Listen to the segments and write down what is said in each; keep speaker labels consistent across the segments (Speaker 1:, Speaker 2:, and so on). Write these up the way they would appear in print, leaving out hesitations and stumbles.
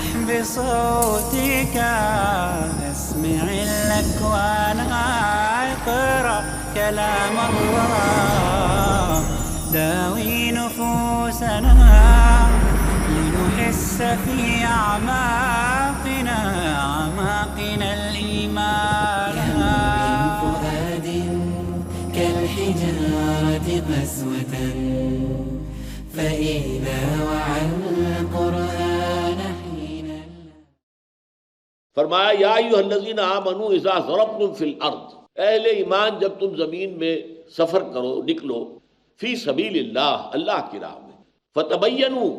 Speaker 1: اسمح بصوتك اسمع الأكوان اقرأ كلام الله داوي نفوسنا لنحس في أعماقنا الإيمان
Speaker 2: من فؤاد كالحجارة قسوة فإذا وعى القرآن حين.
Speaker 3: فرمایا یا ایھا الذین آمنوا اذا ضربتم فی الارض، اہل ایمان جب تم زمین میں سفر کرو نکلو، فی سبیل اللہ، اللہ کی راہ میں، فتبینوا،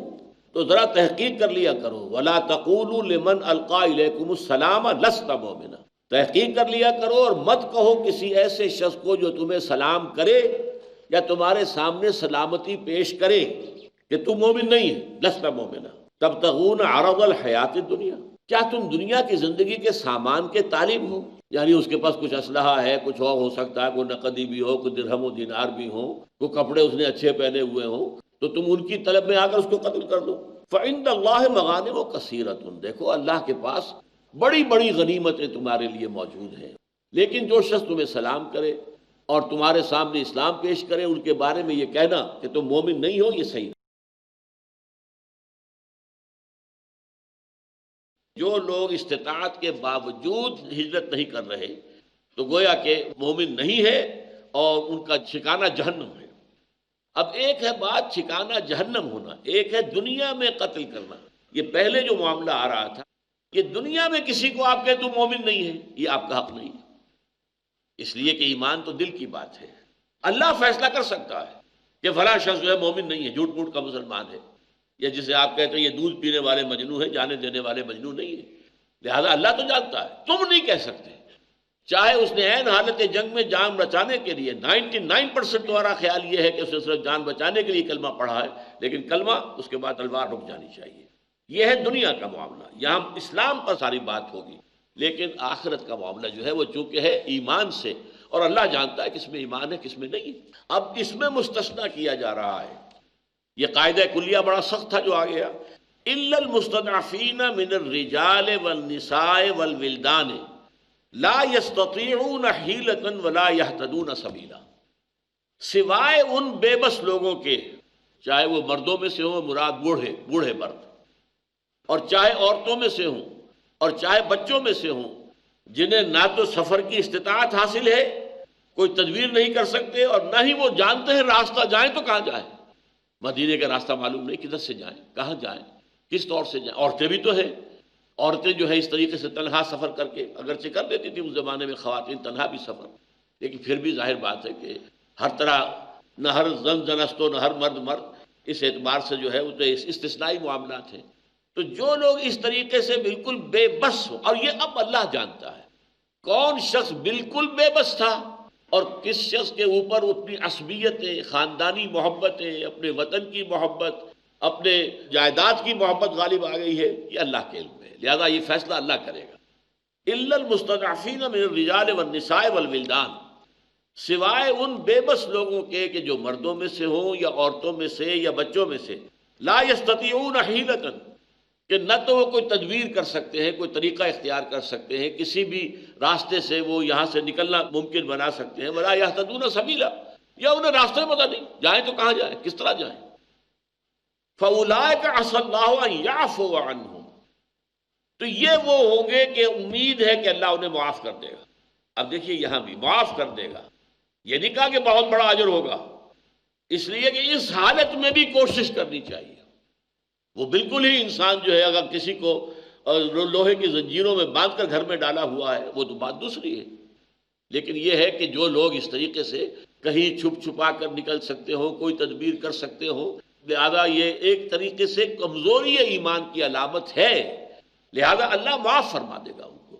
Speaker 3: تو ذرا تحقیق کر لیا کرو، ولا تقولوا لمن القى الیکم السلام لست مؤمنا، تحقیق کر لیا کرو اور مت کہو کسی ایسے شخص کو جو تمہیں سلام کرے یا تمہارے سامنے سلامتی پیش کرے کہ تم مومن نہیں ہے، لست مومنا، تبتغون عرض الحیات الدنیا، کیا تم دنیا کی زندگی کے سامان کے طالب ہو؟ یعنی اس کے پاس کچھ اسلحہ ہے، کچھ اور ہو سکتا ہے، کوئی نقدی بھی ہو، کوئی درہم و دینار بھی ہو، کوئی کپڑے اس نے اچھے پہنے ہوئے ہوں، تو تم ان کی طلب میں آ کر اس کو قتل کر دو۔ فعند اللہ مغانم کثیرۃ، دیکھو اللہ کے پاس بڑی بڑی غنیمتیں تمہارے لیے موجود ہیں، لیکن جو شخص تمہیں سلام کرے اور تمہارے سامنے اسلام پیش کرے، ان کے بارے میں یہ کہنا کہ تم مومن نہیں ہو، یہ صحیح نہیں۔ جو لوگ استطاعت کے باوجود ہجرت نہیں کر رہے تو گویا کہ مومن نہیں ہے اور ان کا ٹھکانہ جہنم ہے۔ اب ایک ہے بات ٹھکانہ جہنم ہونا، ایک ہے دنیا میں قتل کرنا۔ یہ پہلے جو معاملہ آ رہا تھا کہ دنیا میں کسی کو آپ کہتے تو مومن نہیں ہے، یہ آپ کا حق نہیں ہے، اس لیے کہ ایمان تو دل کی بات ہے۔ اللہ فیصلہ کر سکتا ہے کہ فلاں شخص جو ہے مومن نہیں ہے، جھوٹ موٹ کا مسلمان ہے، یا جسے آپ کہتے ہیں یہ دودھ پینے والے مجنو ہے، جانے دینے والے مجنو نہیں ہے۔ لہذا اللہ تو جانتا ہے، تم نہیں کہہ سکتے، چاہے اس نے عین حالت جنگ میں جان بچانے کے لیے 99% تمہارا خیال یہ ہے کہ اس نے صرف جان بچانے کے لیے کلمہ پڑھا ہے، لیکن کلمہ اس کے بعد تلوار رک جانی چاہیے۔ یہ ہے دنیا کا معاملہ، یہاں اسلام پر ساری بات ہوگی، لیکن آخرت کا معاملہ جو ہے وہ چونکہ ہے ایمان سے، اور اللہ جانتا ہے کس میں ایمان ہے کس میں نہیں۔ اب اس میں مستثنیٰ کیا جا رہا ہے، یہ قاعدہ کلیہ بڑا سخت تھا جو آ گیا، الا المستضعفین من الرجال والنساء والولدان لا یستطیعون حیلۃ ولا یہتدون سبیلا، سوائے ان بے بس لوگوں کے، چاہے وہ مردوں میں سے ہوں، مراد بوڑھے مرد، اور چاہے عورتوں میں سے ہوں اور چاہے بچوں میں سے ہوں، جنہیں نہ تو سفر کی استطاعت حاصل ہے، کوئی تدبیر نہیں کر سکتے، اور نہ ہی وہ جانتے ہیں راستہ جائیں تو کہاں جائیں، مدینے کا راستہ معلوم نہیں، کدھر سے جائیں، کہاں جائیں، کس طور سے جائیں۔ عورتیں بھی تو ہیں، عورتیں جو ہے اس طریقے سے تنہا سفر کر کے، اگرچہ کر دیتی تھی اس زمانے میں خواتین تنہا بھی سفر، لیکن پھر بھی ظاہر بات ہے کہ ہر طرح نہ ہر زن است و نہ ہر مرد مرد، اس اعتبار سے جو ہے وہ تو استثنائی معاملات ہیں۔ تو جو لوگ اس طریقے سے بالکل بے بس ہو، اور یہ اب اللہ جانتا ہے کون شخص بالکل بے بس تھا اور کس شخص کے اوپر اپنی عصبیتیں، خاندانی محبتیں، اپنے وطن کی محبت، اپنے جائیداد کی محبت غالب آ گئی ہے، یہ اللہ کے علم ہے، لہذا یہ فیصلہ اللہ کرے گا۔ الا المستضعفین من الرجال والنساء والولدان، سوائے ان بے بس لوگوں کے کہ جو مردوں میں سے ہوں یا عورتوں میں سے یا بچوں میں سے، لا یستطیعون حیلۃ، کہ نہ تو وہ کوئی تدبیر کر سکتے ہیں، کوئی طریقہ اختیار کر سکتے ہیں، کسی بھی راستے سے وہ یہاں سے نکلنا ممکن بنا سکتے ہیں، ولا یہتدون سبیلا، یا انہیں راستے پتہ نہیں، جائیں تو کہاں جائیں، کس طرح جائیں۔ فَأُولَٰئِكَ عَسَى اللَّهُ أَن يَعْفُوَ عَنْهُمْ، تو یہ وہ ہوں گے کہ امید ہے کہ اللہ انہیں معاف کر دے گا۔ اب دیکھیے یہاں بھی معاف کر دے گا، یہ نہیں کہا کہ بہت بڑا اجر ہوگا، اس لیے کہ اس حالت میں بھی کوشش کرنی چاہیے۔ وہ بالکل ہی انسان جو ہے اگر کسی کو لوہے کی زنجیروں میں باندھ کر گھر میں ڈالا ہوا ہے وہ تو بات دوسری ہے، لیکن یہ ہے کہ جو لوگ اس طریقے سے کہیں چھپ چھپا کر نکل سکتے ہوں، کوئی تدبیر کر سکتے ہوں، لہذا یہ ایک طریقے سے کمزوری ایمان کی علامت ہے، لہذا اللہ معاف فرما دے گا ان کو۔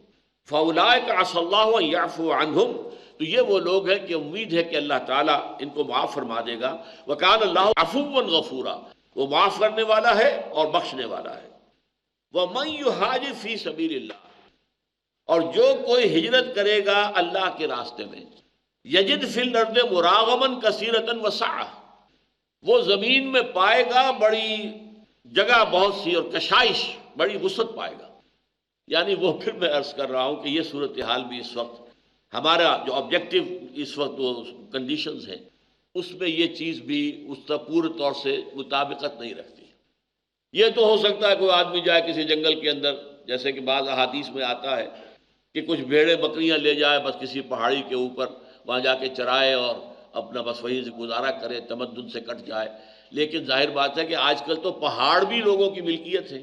Speaker 3: فَأُولَٰئِكَ عَسَى اللَّهُ أَن يَعْفُوَ عَنْهُمْ، تو یہ وہ لوگ ہیں کہ امید ہے کہ اللہ تعالیٰ ان کو معاف فرما دے گا۔ وَكَانَ اللَّهُ عَفُوًّا غَفُورًا، وہ معاف کرنے والا ہے اور بخشنے والا ہے۔ وَمَن يُهَاجِرْ فِي سَبِيلِ اللَّهِ، اور جو کوئی ہجرت کرے گا اللہ کے راستے میں، یجد فی الارض مراغما کثیرۃ وسعۃ، وہ زمین میں پائے گا بڑی جگہ بہت سی اور کشائش، بڑی وسعت پائے گا. یعنی وہ پھر میں عرض کر رہا ہوں کہ یہ صورتحال بھی اس وقت ہمارا جو آبجیکٹو اس وقت وہ کنڈیشنز ہیں اس میں یہ چیز بھی اس کا پورے طور سے مطابقت نہیں رکھتی. یہ تو ہو سکتا ہے کوئی آدمی جائے کسی جنگل کے اندر، جیسے کہ بعض احادیث میں آتا ہے کہ کچھ بھیڑیں بکریاں لے جائے بس کسی پہاڑی کے اوپر، وہاں جا کے چرائے اور اپنا بس وہیں سے گزارا کرے، تمدن سے کٹ جائے. لیکن ظاہر بات ہے کہ آج کل تو پہاڑ بھی لوگوں کی ملکیت ہے،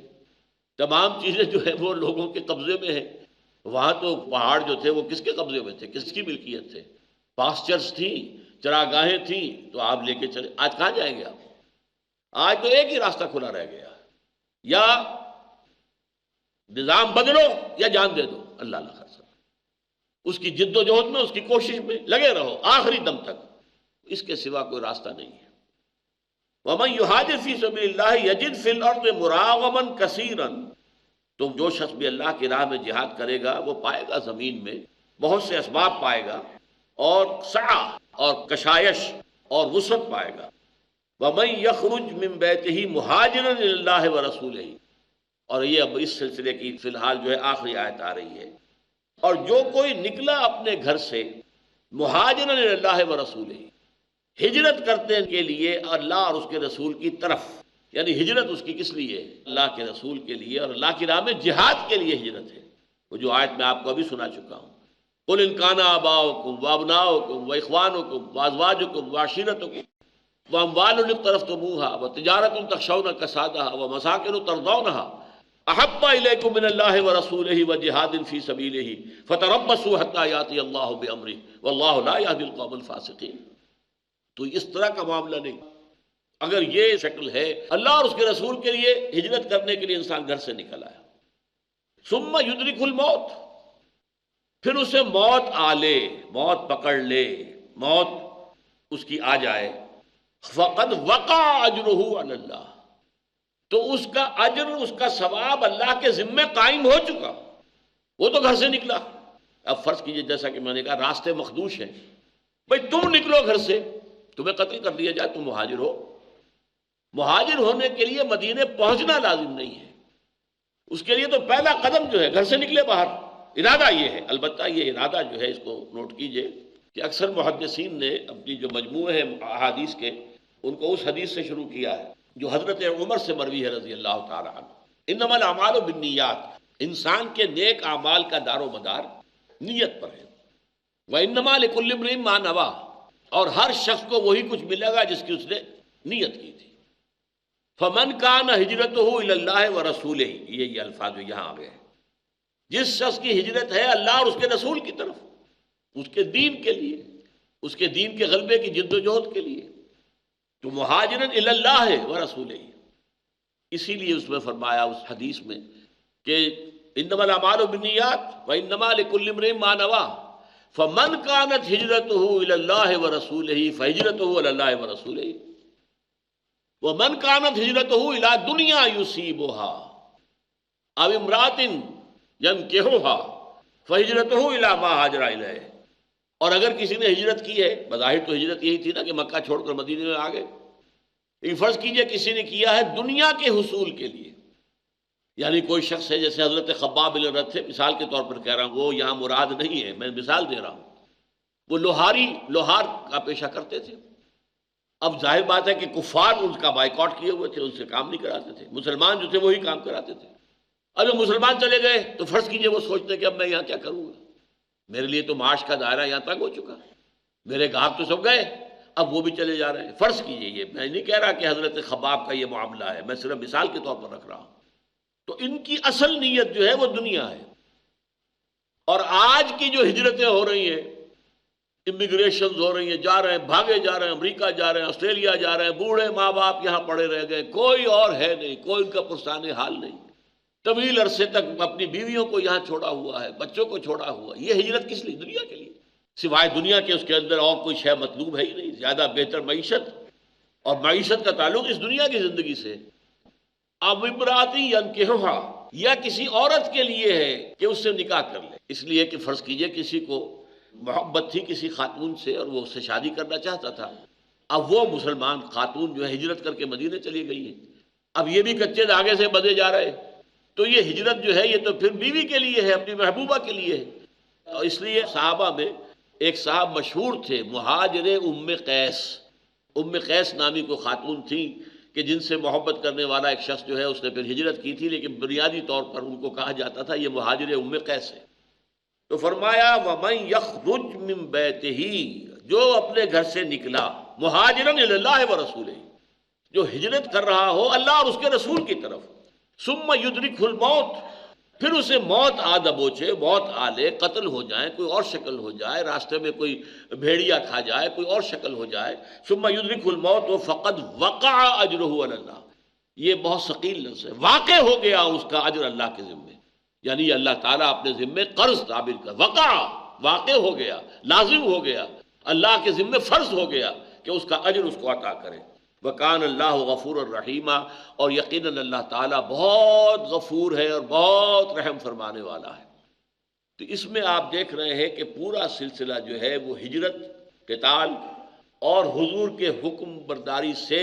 Speaker 3: تمام چیزیں جو ہے وہ لوگوں کے قبضے میں ہیں. وہاں تو پہاڑ جو تھے وہ کس کے قبضے میں تھے، کس کی ملکیت تھے؟ پاسچرز تھیں، چراگاہیں تھیں، تو آپ لے کے چلے. آج کہاں جائیں گے آپ؟ آج تو ایک ہی راستہ کھلا رہ گیا، یا نظام بدلو یا جان دے دو. اللہ اللہ خرص، اس کی جد و جہد میں، اس کی کوشش میں لگے رہو آخری دم تک. اس کے سوا کوئی راستہ نہیں ہے. وَمَن يُهَاجِرْ فِي سَبِيلِ اللَّهِ يَجِدْ فِي الْأَرْضِ مُرَاغَمًا كَثِيرًا. تو جو شخص بھی اللہ کی راہ میں جہاد کرے گا وہ پائے گا زمین میں بہت سے اسباب پائے گا، اور سعہ اور کشائش اور وسعت پائے گا. وَمَن يَخْرُجْ مِن بَيْتِهِ مُهَاجِرًا إِلَى اللَّهِ وَرَسُولِهِ. اور یہ اب اس سلسلے کی فی الحال جو ہے آخری آیت آ رہی ہے. اور جو کوئی نکلا اپنے گھر سے مہاجرًا إِلَى اللَّهِ وَرَسُولِهِ، ہجرت کرنے کے لیے اللہ اور اس کے رسول کی طرف، یعنی ہجرت اس کی کس لیے؟ اللہ کے رسول کے لیے اور اللہ کی راہ میں جہاد کے لیے ہجرت ہے. وہ جو آیت میں آپ کو ابھی سنا چکا ہوں، قُلْ إِنْ كَانَ آبَاؤُكُمْ وَأَبْنَاؤُكُمْ وَإِخْوَانُكُمْ وَأَزْوَاجُكُمْ وَعَشِيرَتُكُمْ وَأَمْوَالٌ اقْتَرَفْتُمُوهَا وَتِجَارَةٌ تَخْشَوْنَ كَسَادَهَا وَمَسَاكِنُ تَرْضَوْنَهَا أَحَبَّ إِلَيْكُم مِّنَ اللَّهِ وَرَسُولِهِ وَجِهَادٍ فِي سَبِيلِهِ فَتَرَبَّصُوا حَتَّىٰ يَأْتِيَ اللَّهُ بِأَمْرِهِ وَاللَّهُ لَا يَهْدِي الْقَوْمَ الْفَاسِقِينَ. تو اس طرح کا معاملہ نہیں. اگر یہ شکل ہے اللہ اور اس کے رسول کے لیے ہجرت کرنے کے لیے انسان گھر سے نکل آیا، ثم یدرک الموت، پھر اسے موت آ لے، موت پکڑ لے، موت اس کی آ جائے، فقد وقع اجرہ علی اللہ، تو اس کا اجر، اس کا ثواب اللہ کے ذمے قائم ہو چکا. وہ تو گھر سے نکلا. اب فرض کیجئے جیسا کہ میں نے کہا راستے مخدوش ہیں، بھئی تم نکلو گھر سے، تمہیں قتل کر دیا جائے، تم مہاجر ہو. مہاجر ہونے کے لیے مدینے پہنچنا لازم نہیں ہے. اس کے لیے تو پہلا قدم جو ہے گھر سے نکلے باہر. ارادہ یہ ہے. البتہ یہ ارادہ جو ہے اس کو نوٹ کیجئے کہ اکثر محدثین نے اپنی جو مجموعے ہیں احادیث کے، ان کو اس حدیث سے شروع کیا ہے جو حضرت عمر سے مروی ہے رضی اللہ تعالی عنہ. انما الاعمال بالنیات، انسان کے نیک اعمال کا دار و مدار نیت پر ہے. وانما لکل امرئ ما نوی، اور ہر شخص کو وہی کچھ ملے گا جس کی اس نے نیت کی تھی. فمن کان ہجرتہ الی اللہ ورسولہ، یہ الفاظ جو یہاں آ گئے، جس شخص کی ہجرت ہے اللہ اور اس کے رسول کی طرف، اس کے دین کے لیے، اس کے دین کے غلبے کی جد و جہد کے لیے، تو مہاجرن الی اللہ ورسولہ. اسی لیے اس میں فرمایا اس حدیث میں کہ انما الاعمال بالنیات وانما لکل امرئ ما نوی فمن كانت ہجرتہ الی اللہ ورسولہ فہجرتہ الی اللہ ورسولہ ومن كانت ہجرتہ الی دنیا یصیبها او امرأۃ ينکحها فہجرتہ الی ما ہاجر الیہ. اور اگر کسی نے ہجرت کی ہے، بظاہر تو ہجرت یہی تھی نا کہ مکہ چھوڑ کر مدینے میں آ گئے. یہ فرض کیجئے کسی نے کیا ہے دنیا کے حصول کے لیے، یعنی کوئی شخص ہے جیسے حضرت خباب بن الارت تھے، مثال کے طور پر کہہ رہا ہوں، وہ یہاں مراد نہیں ہے، میں مثال دے رہا ہوں. وہ لوہار کا پیشہ کرتے تھے. اب ظاہر بات ہے کہ کفار ان کا بائیکاٹ کیے ہوئے تھے، ان سے کام نہیں کراتے تھے. مسلمان جو تھے وہی کام کراتے تھے. اب جب مسلمان چلے گئے تو فرض کیجئے وہ سوچتے کہ اب میں یہاں کیا کروں گا، میرے لیے تو معاش کا دائرہ یہاں تک ہو چکا، میرے گاہک تو سب گئے، اب وہ بھی چلے جا رہے ہیں. فرض کیجئے، یہ میں نہیں کہہ رہا کہ حضرت خباب کا یہ معاملہ ہے، میں صرف مثال کے طور پر رکھ رہا ہوں. تو ان کی اصل نیت جو ہے وہ دنیا ہے. اور آج کی جو ہجرتیں ہو رہی ہیں، امیگریشنز ہو رہی ہیں، جا رہے ہیں، بھاگے جا رہے ہیں، امریکہ جا رہے ہیں، آسٹریلیا جا رہے ہیں، بوڑھے ماں باپ یہاں پڑے رہ گئے، کوئی اور ہے نہیں، کوئی ان کا پرسان حال نہیں، طویل عرصے تک اپنی بیویوں کو یہاں چھوڑا ہوا ہے، بچوں کو چھوڑا ہوا. یہ ہجرت کس لیے؟ دنیا کے لیے. سوائے دنیا کے اس کے اندر اور کوئی شے مطلوب ہے ہی نہیں. زیادہ بہتر معیشت، اور معیشت کا تعلق اس دنیا کی زندگی سے. اب امرأۃ ینکحها، یا کسی عورت کے لیے ہے کہ اس سے نکاح کر لے. اس لیے کہ فرض کیجئے کسی کو محبت تھی کسی خاتون سے اور وہ اس سے شادی کرنا چاہتا تھا. اب وہ مسلمان خاتون جو ہے ہجرت کر کے مدینے چلی گئی ہے. اب یہ بھی کچے دھاگے سے بدے جا رہے، تو یہ ہجرت جو ہے یہ تو پھر بیوی کے لیے ہے، اپنی محبوبہ کے لیے ہے. اور اس لیے صحابہ میں ایک صاحب مشہور تھے مہاجر ام قیس. ام قیس نامی کو خاتون تھیں کہ جن سے محبت کرنے والا ایک شخص جو ہے اس نے پھر ہجرت کی تھی، لیکن بنیادی طور پر ان کو کہا جاتا تھا یہ مہاجر ام قیس ہے. تو فرمایا وَمَن يَخْرُجْ مِن بَيْتِهِ، جو اپنے گھر سے نکلا مہاجراً الی اللہ ورسولہ، جو ہجرت کر رہا ہو اللہ اور اس کے رسول کی طرف، ثم يدركه الموت، پھر اسے موت آ دبوچے، موت آ لے، قتل ہو جائے، کوئی اور شکل ہو جائے، راستے میں کوئی بھیڑیا کھا جائے، کوئی اور شکل ہو جائے، ثم يدركه الموت فقد وقع اجره علی اللہ. یہ بہت ثقیل لفظ ہے، واقع ہو گیا اس کا اجر اللہ کے ذمے، یعنی اللہ تعالیٰ اپنے ذمے قرض تعبیر کر، وقع واقع ہو گیا، لازم ہو گیا، اللہ کے ذمے فرض ہو گیا کہ اس کا اجر اس کو عطا کرے. وَكَانَ اللَّهُ غَفُورًا رَحِيمًا، اور یقیناً اللہ تعالیٰ بہت غفور ہے اور بہت رحم فرمانے والا ہے. تو اس میں آپ دیکھ رہے ہیں کہ پورا سلسلہ جو ہے وہ ہجرت، قتال اور حضور کے حکم برداری سے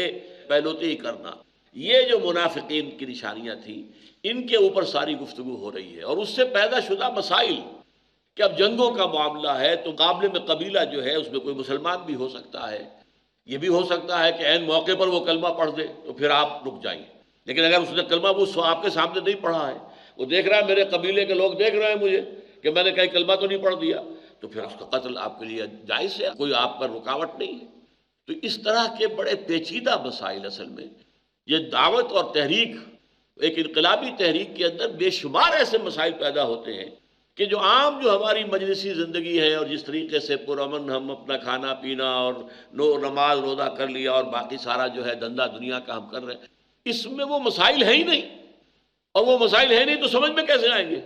Speaker 3: پہلوتی کرنا، یہ جو منافقین کی نشانیاں تھیں ان کے اوپر ساری گفتگو ہو رہی ہے. اور اس سے پیدا شدہ مسائل کہ اب جنگوں کا معاملہ ہے تو مقابلے میں قبیلہ جو ہے اس میں کوئی مسلمان بھی ہو سکتا ہے، یہ بھی ہو سکتا ہے کہ عین موقع پر وہ کلمہ پڑھ دے تو پھر آپ رک جائیں. لیکن اگر اس نے کلمہ وہ آپ کے سامنے نہیں پڑھا ہے، وہ دیکھ رہا ہے میرے قبیلے کے لوگ دیکھ رہے ہیں مجھے کہ میں نے کہیں کلمہ تو نہیں پڑھ دیا، تو پھر اس کا قتل آپ کے لیے جائز ہے، کوئی آپ پر رکاوٹ نہیں ہے. تو اس طرح کے بڑے پیچیدہ مسائل، اصل میں یہ دعوت اور تحریک، ایک انقلابی تحریک کے اندر بے شمار ایسے مسائل پیدا ہوتے ہیں کہ جو عام جو ہماری مجلسی زندگی ہے اور جس طریقے سے پرامن ہم اپنا کھانا پینا اور نماز روزہ کر لیا اور باقی سارا جو ہے دھندا دنیا کا ہم کر رہے ہیں، اس میں وہ مسائل ہیں ہی نہیں. اور وہ مسائل ہیں نہیں تو سمجھ میں کیسے آئیں گے؟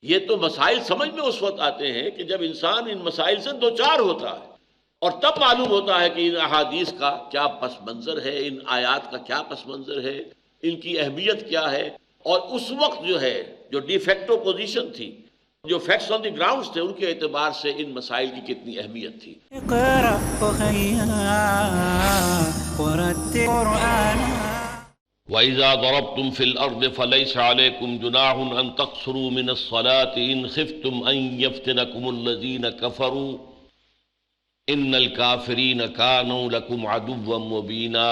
Speaker 3: یہ تو مسائل سمجھ میں اس وقت آتے ہیں کہ جب انسان ان مسائل سے دوچار ہوتا ہے، اور تب معلوم ہوتا ہے کہ ان احادیث کا کیا پس منظر ہے، ان آیات کا کیا پس منظر ہے، ان کی اہمیت کیا ہے. اور اس وقت جو ہے جو ڈی فیکٹو پوزیشن تھی، جو فیکٹس آن دی گراؤنڈز تھے، ان کے اعتبار سے ان مسائل کی کتنی اہمیت تھی.
Speaker 1: اقرأ أخيا ورتل قرآنا.
Speaker 3: وَإِذَا ضَرَبْتُمْ فِي الْأَرْضِ فَلَيْسَ عَلَيْكُمْ جُنَاحٌ أَن تَقْصُرُوا مِنَ الصَّلَاةِ إِنْ خِفْتُمْ أَن يَفْتِنَكُمُ الَّذِينَ كَفَرُوا إِنَّ الْكَافِرِينَ كَانُوا لَكُمْ عَدُوًّا مُّبِينًا.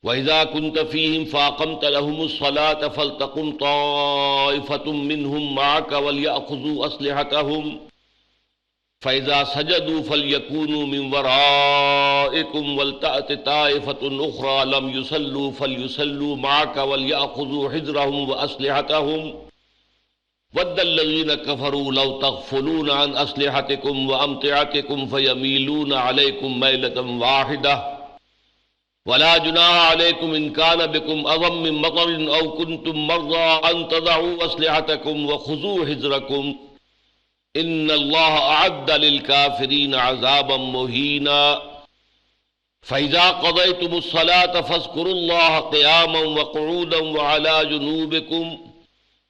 Speaker 3: وَإِذَا كُنْتَ فِيهِمْ فَأَقَمْتَ لَهُمُ الصَّلَاةَ فَلْتَقُمْ طَائِفَةٌ مِّنْهُمْ مَعَكَ وَلْيَأْخُذُوا أَسْلِحَتَهُمْ فَإِذَا سَجَدُوا فَلْيَكُونُوا مِنْ وَرَائِكُمْ وَلْتَأْتِ طَائِفَةٌ أُخْرَى لَمْ يُصَلُّوا فَلْيُصَلُّوا مَعَكَ وَلْيَأْخُذُوا حِذْرَهُمْ وَأَسْلِحَتَهُمْ وَدَّ الَّذِينَ كَفَرُوا لَوْ تَغْفُلُونَ عَنْ أَسْلِحَتِكُمْ وَأَمْتِعَتِكُمْ فَيَمِيلُونَ عَلَيْكُمْ مَيْلَةً وَاحِدَةً. وَلَا جُنَاحَ عَلَيْكُمْ إِنْ كَانَ بِكُمْ أَذًى مِّن مَّطَرٍ أَوْ كُنتُم مَّرْضَىٰ أَن تَضَعُوا أَسْلِحَتَكُمْ وَخُذُوا حِذْرَكُمْ إِنَّ اللَّهَ أَعَدَّ لِلْكَافِرِينَ عَذَابًا مُّهِينًا. فَإِذَا قَضَيْتُمُ الصَّلَاةَ فَاذْكُرُوا اللَّهَ قِيَامًا وَقُعُودًا وَعَلَىٰ جُنُوبِكُمْ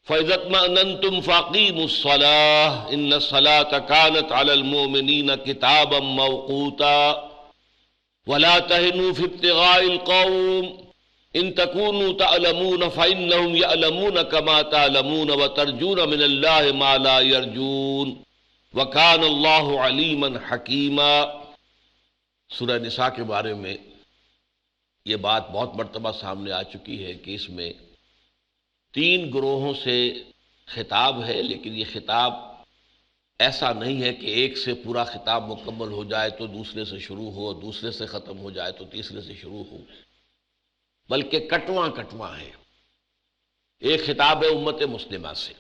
Speaker 3: فَإِذَا اطْمَأْنَنتُمْ فَأَقِيمُوا الصَّلَاةَ إِنَّ الصَّلَاةَ كَانَتْ عَلَى الْمُؤْمِنِينَ كِتَابًا مَّوْقُوتًا. وَلَا تَهِنُوا فِي ابْتِغَاءِ الْقَوْمِ إِن تَكُونُوا تَعْلَمُونَ فَإِنَّهُمْ يَعْلَمُونَ كَمَا تَعْلَمُونَ وَتَرْجُونَ مِنَ اللَّهِ مَا لَا يَرْجُونَ وَكَانَ اللَّهُ عَلِيمًا حَكِيمًا. سورہ نساء کے بارے میں یہ بات بہت مرتبہ سامنے آ چکی ہے کہ اس میں 3 گروہوں سے خطاب ہے، لیکن یہ خطاب ایسا نہیں ہے کہ ایک سے پورا خطاب مکمل ہو جائے تو دوسرے سے شروع ہو، دوسرے سے ختم ہو جائے تو تیسرے سے شروع ہو، بلکہ کٹواں کٹواں ہے. ایک خطاب ہے امت مسلمہ سے.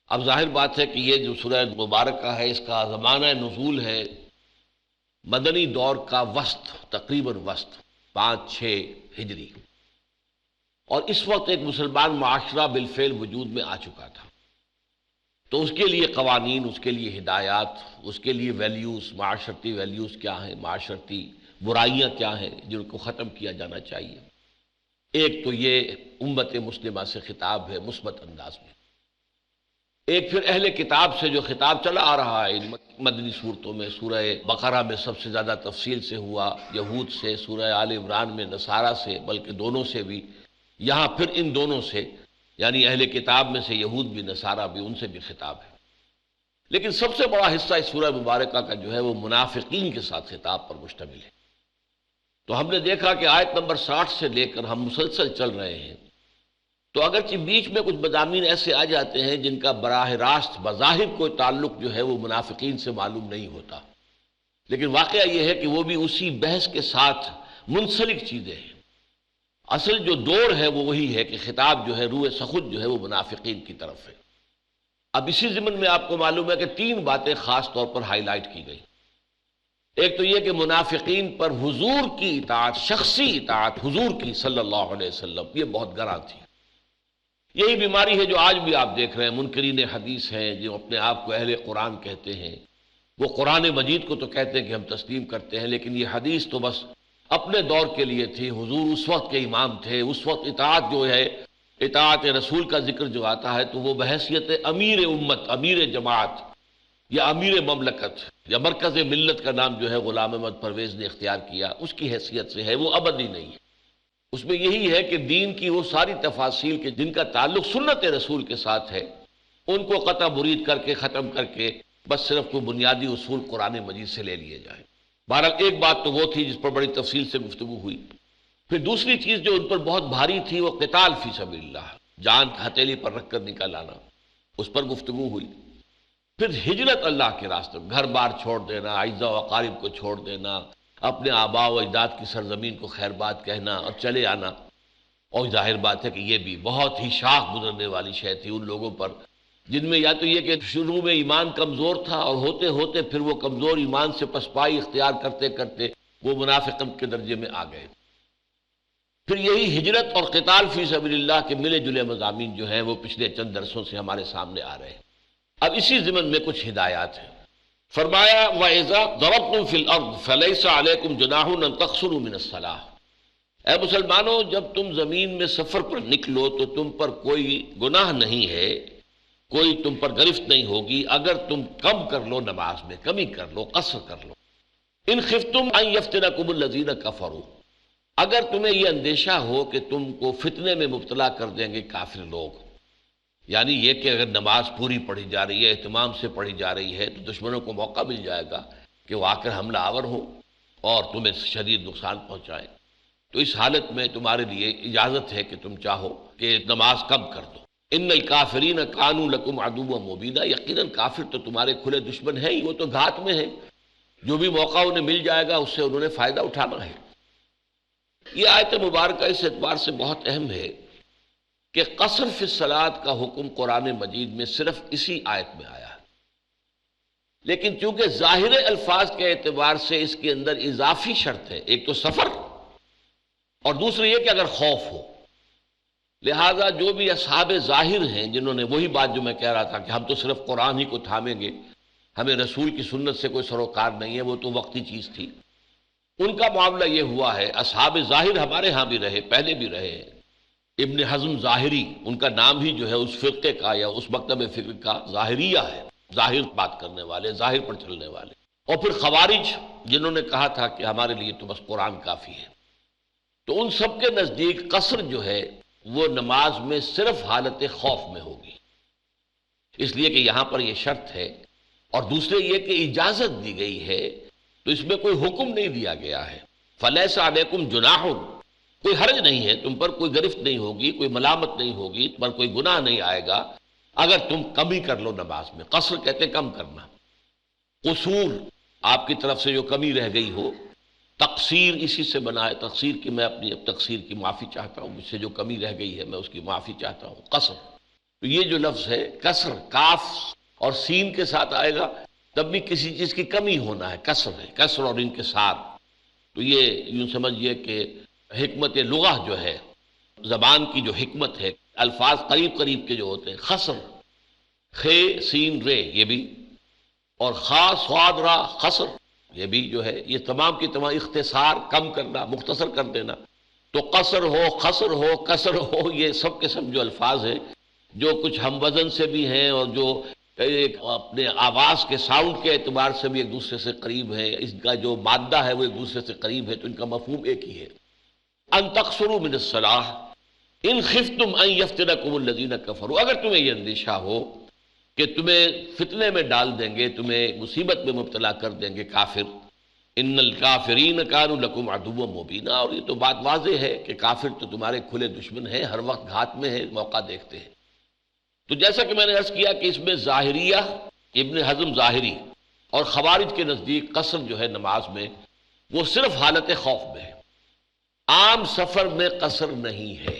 Speaker 3: اب ظاہر بات ہے کہ یہ جو سورہ مبارکہ ہے اس کا زمانہ نزول ہے مدنی دور کا وسط، تقریباً وسط 5-6 ہجری، اور اس وقت ایک مسلمان معاشرہ بالفعل وجود میں آ چکا تھا. تو اس کے لیے قوانین، اس کے لیے ہدایات، اس کے لیے ویلیوز، معاشرتی ویلیوز کیا ہیں، معاشرتی برائیاں کیا ہیں جن کو ختم کیا جانا چاہیے. ایک تو یہ امت مسلمہ سے خطاب ہے مثبت انداز میں. ایک پھر اہل کتاب سے جو خطاب چلا آ رہا ہے ان مدنی صورتوں میں، سورہ بقرہ میں سب سے زیادہ تفصیل سے ہوا، یہود سے، سورہ آل عمران میں نصارہ سے، بلکہ دونوں سے بھی یہاں پھر ان دونوں سے یعنی اہل کتاب میں سے یہود بھی نصارہ بھی ان سے بھی خطاب ہے، لیکن سب سے بڑا حصہ اس سورہ مبارکہ کا جو ہے وہ منافقین کے ساتھ خطاب پر مشتمل ہے۔ تو ہم نے دیکھا کہ آیت نمبر 60 سے لے کر ہم مسلسل چل رہے ہیں، تو اگرچہ بیچ میں کچھ مضامین ایسے آ جاتے ہیں جن کا براہ راست بظاہر کوئی تعلق جو ہے وہ منافقین سے معلوم نہیں ہوتا، لیکن واقعہ یہ ہے کہ وہ بھی اسی بحث کے ساتھ منسلک چیزیں ہیں۔ اصل جو دوڑ ہے وہ وہی ہے کہ خطاب جو ہے روح سخت جو ہے وہ منافقین کی طرف ہے۔ اب اسی ضمن میں آپ کو معلوم ہے کہ 3 باتیں خاص طور پر ہائی لائٹ کی گئی۔ ایک تو یہ کہ منافقین پر حضور کی اطاعت، شخصی اطاعت حضور کی صلی اللہ علیہ وسلم، یہ بہت گراں تھی۔ یہی بیماری ہے جو آج بھی آپ دیکھ رہے ہیں، منکرین حدیث ہیں جو اپنے آپ کو اہل قرآن کہتے ہیں، وہ قرآن مجید کو تو کہتے ہیں کہ ہم تسلیم کرتے ہیں، لیکن یہ حدیث تو بس اپنے دور کے لیے تھی، حضور اس وقت کے امام تھے، اس وقت اطاعت جو ہے، اطاعت رسول کا ذکر جو آتا ہے تو وہ بحیثیت امیر امت، امیر جماعت یا امیر مملکت یا مرکز ملت کا نام جو ہے غلام احمد پرویز نے اختیار کیا، اس کی حیثیت سے ہے، وہ ابدی نہیں ہے۔ اس میں یہی ہے کہ دین کی وہ ساری تفاصیل کے جن کا تعلق سنت رسول کے ساتھ ہے ان کو قطع برید کر کے ختم کر کے بس صرف کوئی بنیادی اصول قرآن مجید سے لے لیے جائیں۔ بہرحال ایک بات تو وہ تھی جس پر بڑی تفصیل سے گفتگو ہوئی۔ پھر دوسری چیز جو ان پر بہت بھاری تھی وہ قتال فی سبیل اللہ، جان ہتھیلی پر رکھ کر نکل آنا، اس پر گفتگو ہوئی۔ پھر ہجرت اللہ کے راستے، گھر بار چھوڑ دینا، اعزاء و اقارب کو چھوڑ دینا، اپنے آباء و اجداد کی سرزمین کو خیر بات کہنا اور چلے آنا۔ اور ظاہر بات ہے کہ یہ بھی بہت ہی شاخ گزرنے والی شے تھی ان لوگوں پر جن میں یا تو یہ کہ شروع میں ایمان کمزور تھا اور ہوتے ہوتے پھر وہ کمزور ایمان سے پسپائی اختیار کرتے کرتے وہ منافقت کے درجے میں آ گئے۔ پھر یہی ہجرت اور قتال فی سبیل اللہ کے ملے جلے مضامین جو ہیں وہ پچھلے چند درسوں سے ہمارے سامنے آ رہے ہیں۔ اب اسی ضمن میں کچھ ہدایات ہیں۔ فرمایا وَإِذَا ضَرَبْتُمْ فِي الْأَرْضِ فَلَيْسَ عَلَيْكُمْ جُنَاحٌ أَن تَقْصُرُوا مِنَ الصَّلَاةِ، اے مسلمانوں جب تم زمین میں سفر پر نکلو تو تم پر کوئی گناہ نہیں ہے، کوئی تم پر گرفت نہیں ہوگی اگر تم کم کر لو، نماز میں کمی کر لو، قصر کر لو۔ ان خفتم ان یفتنکم الذین کفروا، اگر تمہیں یہ اندیشہ ہو کہ تم کو فتنے میں مبتلا کر دیں گے کافر لوگ، یعنی یہ کہ اگر نماز پوری پڑھی جا رہی ہے، اہتمام سے پڑھی جا رہی ہے، تو دشمنوں کو موقع مل جائے گا کہ وہ آ کر حملہ آور ہو اور تمہیں شدید نقصان پہنچائیں، تو اس حالت میں تمہارے لیے اجازت ہے کہ تم چاہو کہ نماز کم کر دو۔ ان الکافرین کانوا لکم عدوا مبینا، یقیناً کافر تو تمہارے کھلے دشمن ہیں ہی، وہ تو گھات میں ہیں، جو بھی موقع انہیں مل جائے گا اس سے انہوں نے فائدہ اٹھانا ہے۔ یہ آیت مبارکہ اس اعتبار سے بہت اہم ہے کہ قصر فی الصلاۃ کا حکم قرآن مجید میں صرف اسی آیت میں آیا ہے، لیکن چونکہ ظاہر الفاظ کے اعتبار سے اس کے اندر اضافی شرط ہے، ایک تو سفر اور دوسری یہ کہ اگر خوف ہو، لہذا جو بھی اصحاب ظاہر ہیں جنہوں نے وہی بات جو میں کہہ رہا تھا کہ ہم تو صرف قرآن ہی کو تھامیں گے، ہمیں رسول کی سنت سے کوئی سروکار نہیں ہے، وہ تو وقتی چیز تھی، ان کا معاملہ یہ ہوا ہے۔ اصحاب ظاہر ہمارے ہاں بھی رہے، پہلے بھی رہے ہیں۔ ابن حزم ظاہری، ان کا نام ہی جو ہے اس فرقے کا یا اس مکتب فکر کا ظاہریہ ہے، ظاہر بات کرنے والے، ظاہر پر چلنے والے۔ اور پھر خوارج جنہوں نے کہا تھا کہ ہمارے لیے تو بس قرآن کافی ہے۔ تو ان سب کے نزدیک قصر جو ہے وہ نماز میں صرف حالت خوف میں ہوگی، اس لیے کہ یہاں پر یہ شرط ہے، اور دوسرے یہ کہ اجازت دی گئی ہے، تو اس میں کوئی حکم نہیں دیا گیا ہے۔ فَلَيْسَ عَلَيْكُمْ جُنَاحٌ، کوئی حرج نہیں ہے، تم پر کوئی گرفت نہیں ہوگی، کوئی ملامت نہیں ہوگی، تم پر کوئی گناہ نہیں آئے گا اگر تم کمی کر لو نماز میں۔ قصر کہتے کم کرنا، قصور آپ کی طرف سے جو کمی رہ گئی ہو، تقصیر اسی سے بنا ہے، تقصیر کی میں اپنی تقصیر کی معافی چاہتا ہوں، مجھ سے جو کمی رہ گئی ہے میں اس کی معافی چاہتا ہوں۔ قصر، تو یہ جو لفظ ہے کسر، کاف اور سین کے ساتھ آئے گا تب بھی کسی چیز کی کمی ہونا ہے، کسر ہے، کسر اور انکسار۔ تو یہ یوں سمجھئے کہ حکمت لغہ جو ہے، زبان کی جو حکمت ہے، الفاظ قریب قریب کے جو ہوتے ہیں، خسر، خے سین رے یہ بھی، اور خا صاد را خسر یہ بھی جو ہے، یہ تمام کی تمام اختصار، کم کرنا، مختصر کر دینا۔ تو قصر ہو، خسر ہو، کسر ہو، یہ سب کے سب جو الفاظ ہیں جو کچھ ہم وزن سے بھی ہیں اور جو ایک اپنے آواز کے ساؤنڈ کے اعتبار سے بھی ایک دوسرے سے قریب ہے، اس کا جو مادہ ہے وہ ایک دوسرے سے قریب ہے، تو ان کا مفہوم ایک ہی ہے۔ ان تقصروا من الصلاۃ، ان خفتم ان یفتنکم الذین کفروا، اگر تمہیں یہ اندیشہ ہو کہ تمہیں فتنے میں ڈال دیں گے، تمہیں مصیبت میں مبتلا کر دیں گے کافر، ان الکافرین کانوا لکم عدوا مبینا، اور یہ تو بات واضح ہے کہ کافر تو تمہارے کھلے دشمن ہیں، ہر وقت گھات میں ہے، موقع دیکھتے ہیں۔ تو جیسا کہ میں نے عرض کیا کہ اس میں ظاہریہ، ابن حزم ظاہری اور خوارج کے نزدیک قصر جو ہے نماز میں وہ صرف حالت خوف میں ہے، عام سفر میں قصر نہیں ہے۔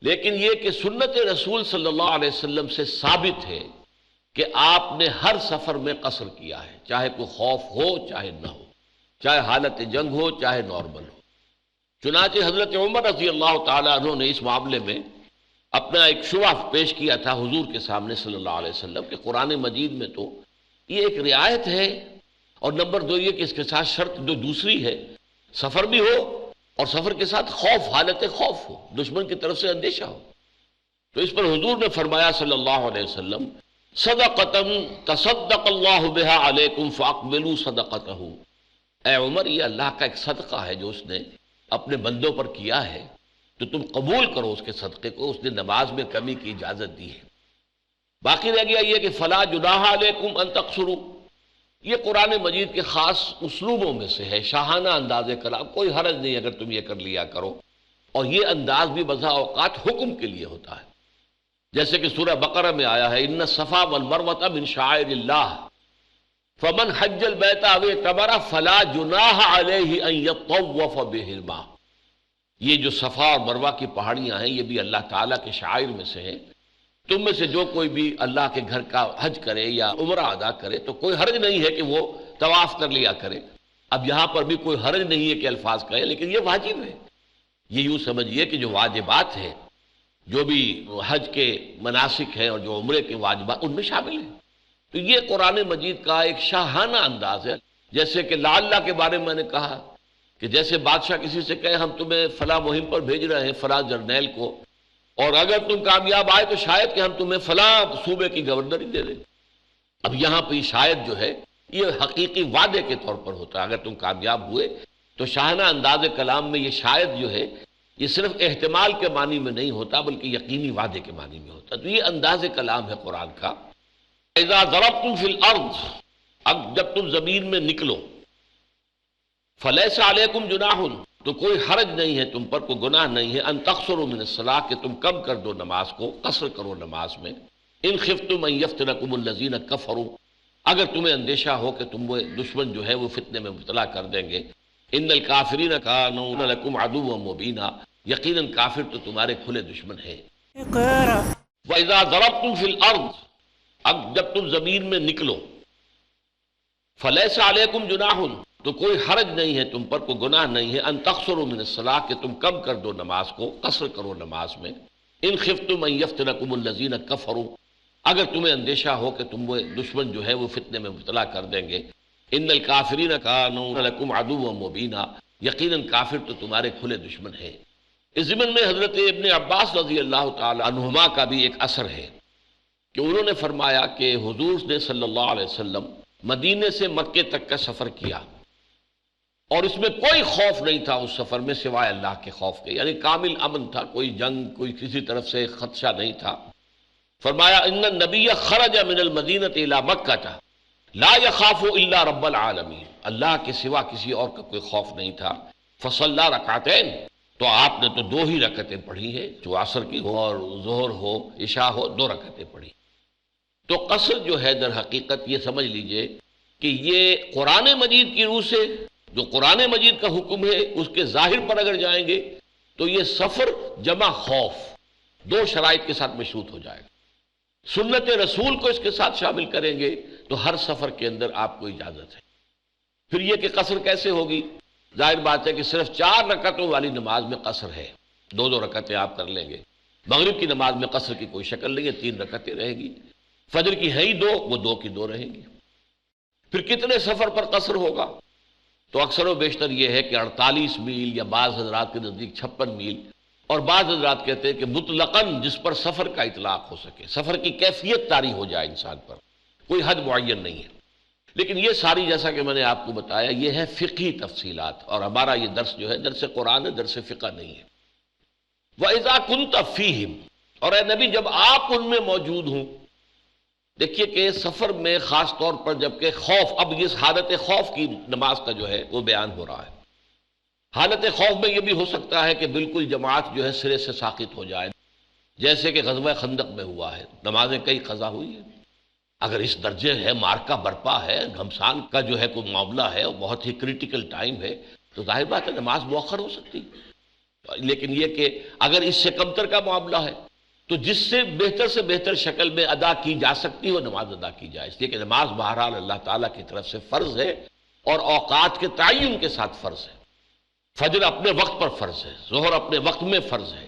Speaker 3: لیکن یہ کہ سنت رسول صلی اللہ علیہ وسلم سے ثابت ہے کہ آپ نے ہر سفر میں قصر کیا ہے، چاہے کوئی خوف ہو چاہے نہ ہو، چاہے حالت جنگ ہو چاہے نارمل ہو۔ چنانچہ حضرت عمر رضی اللہ تعالیٰ عنہ نے اس معاملے میں اپنا ایک شبہ پیش کیا تھا حضور کے سامنے صلی اللہ علیہ وسلم کہ قرآن مجید میں تو یہ ایک رعایت ہے، اور نمبر دو یہ کہ اس کے ساتھ شرط جو دوسری ہے، سفر بھی ہو اور سفر کے ساتھ خوف، حالت خوف ہو، دشمن کی طرف سے اندیشہ ہو۔ تو اس پر حضور نے فرمایا صلی اللہ علیہ وسلم صدقۃ تصدق اللہ بہا علیکم فاقبلوا صدقتہ، اے عمر یہ اللہ کا ایک صدقہ ہے جو اس نے اپنے بندوں پر کیا ہے، تو تم قبول کرو اس کے صدقے کو، اس نے نماز میں کمی کی اجازت دی ہے۔ باقی رہ گیا یہ کہ فلا جناح علیکم ان تقصروا، یہ قرآن مجید کے خاص اسلوبوں میں سے ہے، شاہانہ انداز کلام، کوئی حرج نہیں اگر تم یہ کر لیا کرو، اور یہ انداز بھی بسا اوقات حکم کے لیے ہوتا ہے، جیسے کہ سورہ بقرہ میں آیا ہے ان الصفا والمروۃ من شعائر اللہ فمن حج البیت او اعتمر فلا جناح علیہ ان یطوف بہما، یہ جو صفا اور مروہ کی پہاڑیاں ہیں یہ بھی اللہ تعالیٰ کے شعائر میں سے ہیں، تم میں سے جو کوئی بھی اللہ کے گھر کا حج کرے یا عمرہ ادا کرے تو کوئی حرج نہیں ہے کہ وہ طواف کر لیا کرے۔ اب یہاں پر بھی کوئی حرج نہیں ہے کہ الفاظ کہے، لیکن یہ واجب ہے، یہ یوں سمجھیے کہ جو واجبات ہیں، جو بھی حج کے مناسک ہیں اور جو عمرے کے واجبات ان میں شامل ہیں۔ تو یہ قرآن مجید کا ایک شاہانہ انداز ہے، جیسے کہ لعلہ کے بارے میں نے کہا کہ جیسے بادشاہ کسی سے کہے ہم تمہیں فلاں مہم پر بھیج رہے ہیں فلاں جرنیل کو، اور اگر تم کامیاب آئے تو شاید کہ ہم تمہیں فلاں صوبے کی گورنری دے دیں۔ اب یہاں پہ شاید جو ہے یہ حقیقی وعدے کے طور پر ہوتا ہے، اگر تم کامیاب ہوئے تو شاہانہ انداز کلام میں یہ شاید جو ہے یہ صرف احتمال کے معنی میں نہیں ہوتا بلکہ یقینی وعدے کے معنی میں ہوتا ہے۔ تو یہ انداز کلام ہے قرآن کا۔ اذا ضربتم فی الارض، اب جب تم زمین میں نکلو، فلیس علیکم جناح، تو کوئی حرج نہیں ہے تم پر، کوئی گناہ نہیں ہے، ان تقصروا من الصلاۃ، کہ تم کم کر دو نماز کو، قصر کرو نماز میں، ان خفتم ان یفتنکم الذین کفروا، اگر تمہیں اندیشہ ہو کہ تم وہ دشمن جو ہے وہ فتنے میں مبتلا کر دیں گے، ان الکافرین کانوا لکم عدوا مبینا، یقیناً کافر تو تمہارے کھلے دشمن ہیں۔
Speaker 1: اقرأ
Speaker 3: وَإِذَا ضَرَبْتُمْ فِي الْأَرْضِ، اب جب تم زمین میں نکلو، فَلَيْسَ عَلَيْكُمْ جُنَاحٌ، تو کوئی حرج نہیں ہے تم پر، کوئی گناہ نہیں ہے، ان تقصروا من الصلاۃ، کہ تم کم کر دو نماز کو، قصر کرو نماز میں، ان خفتم ان یفتنکم الذین کفروا، اگر تمہیں اندیشہ ہو کہ تم وہ دشمن جو ہے وہ فتنے میں مبتلا کر دیں گے، ان الکافرین کانوا لکم عدوا مبینا، یقیناً کافر تو تمہارے کھلے دشمن ہیں۔ اس ضمن میں حضرت ابن عباس رضی اللہ تعالی عنہما کا بھی ایک اثر ہے کہ انہوں نے فرمایا کہ حضور نے صلی اللہ علیہ وسلم مدینے سے مکے تک کا سفر کیا، اور اس میں کوئی خوف نہیں تھا اس سفر میں سوائے اللہ کے خوف کے، یعنی کامل امن تھا، کوئی جنگ، کوئی کسی طرف سے خدشہ نہیں تھا۔ فرمایا ان النبی خرج من المدینۃ الی مکہ لا یخاف الا رب العالمین، اللہ کے سوا کسی اور کا کوئی خوف نہیں تھا۔ فصلی رکعتین، تو آپ نے تو 2 ہی رکعتیں پڑھی ہیں، جو عصر کی ہو اور ظہر ہو عشاء ہو، 2 رکعتیں پڑھی۔ تو قصر جو ہے در حقیقت یہ سمجھ لیجئے کہ یہ قرآن مجید کی روح سے جو قرآن مجید کا حکم ہے اس کے ظاہر پر اگر جائیں گے تو یہ سفر جمع خوف 2 شرائط کے ساتھ مشروط ہو جائے گا۔ سنت رسول کو اس کے ساتھ شامل کریں گے تو ہر سفر کے اندر آپ کو اجازت ہے۔ پھر یہ کہ قصر کیسے ہوگی؟ ظاہر بات ہے کہ صرف 4 رکعتوں والی نماز میں قصر ہے، 2 رکعتیں آپ کر لیں گے۔ مغرب کی نماز میں قصر کی کوئی شکل نہیں ہے، 3 رکعتیں رہیں گی۔ فجر کی ہے ہی 2، وہ 2 کی 2 رہیں گی۔ پھر کتنے سفر پر قصر ہوگا؟ تو اکثر و بیشتر یہ ہے کہ 48 میل یا بعض حضرات کے نزدیک 56 میل، اور بعض حضرات کہتے ہیں کہ مطلقاً جس پر سفر کا اطلاق ہو سکے، سفر کی کیفیت طاری ہو جائے انسان پر، کوئی حد معین نہیں ہے۔ لیکن یہ ساری جیسا کہ میں نے آپ کو بتایا یہ ہے فقہی تفصیلات، اور ہمارا یہ درس جو ہے درس قرآن ہے، درس فقہ نہیں ہے۔ وَإِذَا كُنْتَ فِيهِمْ، اور اے نبی جب آپ ان میں موجود ہوں. دیکھیے کہ سفر میں خاص طور پر جبکہ خوف، اب اس حالت خوف کی نماز کا جو ہے وہ بیان ہو رہا ہے. حالت خوف میں یہ بھی ہو سکتا ہے کہ بالکل جماعت جو ہے سرے سے ساقط ہو جائے، جیسے کہ غزوہ خندق میں ہوا ہے، نمازیں کئی قضا ہوئی ہیں. اگر اس درجے ہے، مارکا برپا ہے، گھمسان کا جو ہے کوئی معاملہ ہے اور بہت ہی کریٹیکل ٹائم ہے، تو ظاہر بات ہے نماز مؤخر ہو سکتی. لیکن یہ کہ اگر اس سے کمتر کا معاملہ ہے تو جس سے بہتر شکل میں ادا کی جا سکتی ہے وہ نماز ادا کی جائے. اس لیے کہ نماز بہرحال اللہ تعالیٰ کی طرف سے فرض ہے اور اوقات کے تعین کے ساتھ فرض ہے. فجر اپنے وقت پر فرض ہے، ظہر اپنے وقت میں فرض ہے،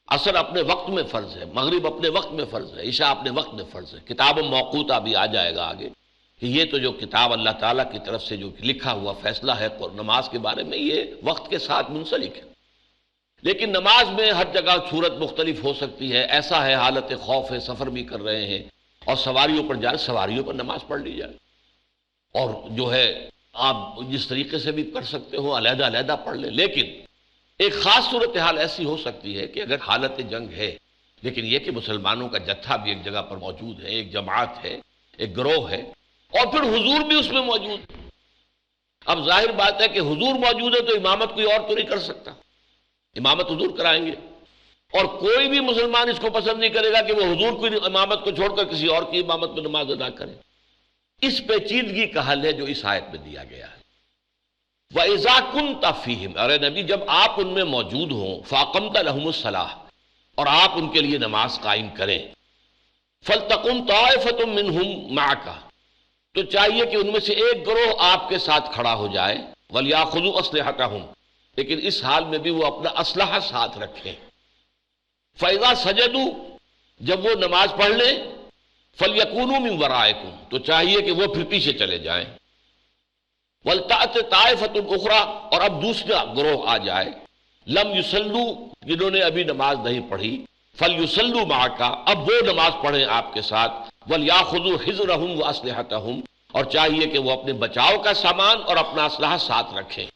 Speaker 3: عصر اپنے وقت میں فرض ہے، مغرب اپنے وقت میں فرض ہے، عشاء اپنے وقت میں فرض ہے. کتاب موقوتہ بھی آ جائے گا آگے کہ یہ تو جو کتاب اللہ تعالیٰ کی طرف سے جو لکھا ہوا فیصلہ ہے نماز کے بارے میں یہ وقت کے ساتھ منسلک ہے. لیکن نماز میں ہر جگہ صورت مختلف ہو سکتی ہے. ایسا ہے حالت خوف ہے، سفر بھی کر رہے ہیں اور سواریوں پر جائے، سواریوں پر نماز پڑھ لی جائے. اور جو ہے آپ جس طریقے سے بھی کر سکتے ہو علیحدہ علیحدہ پڑھ لیں. لیکن ایک خاص صورتحال ایسی ہو سکتی ہے کہ اگر حالت جنگ ہے لیکن یہ کہ مسلمانوں کا جتھا بھی ایک جگہ پر موجود ہے، ایک جماعت ہے، ایک گروہ ہے، اور پھر حضور بھی اس میں موجود ہے. اب ظاہر بات ہے کہ حضور موجود ہے تو امامت کوئی اور تو نہیں کر سکتا، امامت حضور کرائیں گے. اور کوئی بھی مسلمان اس کو پسند نہیں کرے گا کہ وہ حضور کی امامت کو چھوڑ کر کسی اور کی امامت میں نماز ادا کرے. اس پیچیدگی کا حل ہے جو اس آیت میں دیا گیا ہے. وَإِذَا كُنْتَ فِيهِمْ، ارے نبی جب آپ ان میں موجود ہوں، فَأَقَمْتَ لَهُمُ الصَّلَاةَ، اور آپ ان کے لیے نماز قائم کریں، فَلْتَقُمْ طَائِفَةٌ مِّنْهُمْ مَعَكَ، تو چاہیے کہ ان میں سے ایک گروہ آپ کے ساتھ کھڑا ہو جائے، وَلْيَأْخُذُوا أَسْلِحَتَهُمْ، لیکن اس حال میں بھی وہ اپنا اسلحہ ساتھ رکھیں. فَإِذَا سَجَدُوا، جب وہ نماز پڑھ لیں، فَلْيَكُونُوا مِنْ وَرَائِكُمْ، تو چاہیے کہ وہ پھر پیچھے چلے جائیں. وَلْتَأْتِ طَائِفَةٌ أُخْرَىٰ، اور اب دوسرا گروہ آ جائے، لَمْ يُصَلُّوا، جنہوں نے ابھی نماز نہیں پڑھی، فَلْيُصَلُّوا مَعَكَ، اب وہ نماز پڑھیں آپ کے ساتھ. وَلْيَأْخُذُوا حِذْرَهُمْ وَأَسْلِحَتَهُمْ، اور چاہیے کہ وہ اپنے بچاؤ کا سامان اور اپنا اسلحہ ساتھ رکھیں.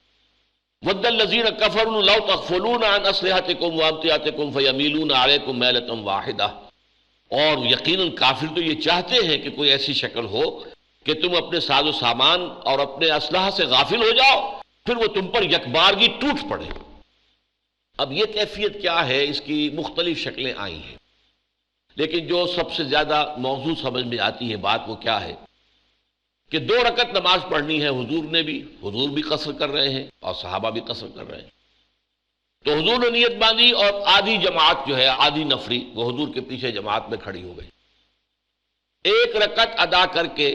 Speaker 3: وَدَّ الَّذِينَ كَفَرُوا لَوْ تَغْفُلُونَ عَنْ أَسْلِحَتِكُمْ وَأَمْتِعَتِكُمْ فَيَمِيلُونَ عَلَيْكُمْ مَيْلَةً وَاحِدَةً، اور یقیناً کافر تو یہ چاہتے ہیں کہ کوئی ایسی شکل ہو کہ تم اپنے ساز و سامان اور اپنے اسلحہ سے غافل ہو جاؤ، پھر وہ تم پر یکبارگی ٹوٹ پڑے. اب یہ کیفیت کیا ہے، اس کی مختلف شکلیں آئی ہیں، لیکن جو سب سے زیادہ موضوع سمجھ میں آتی ہے بات وہ کیا ہے کہ 2 رکعت نماز پڑھنی ہے. حضور بھی قصر کر رہے ہیں اور صحابہ بھی قصر کر رہے ہیں. تو حضور نے نیت باندھی اور آدھی جماعت جو ہے، آدھی نفری، وہ حضور کے پیچھے جماعت میں کھڑی ہو گئی. 1 رکعت ادا کر کے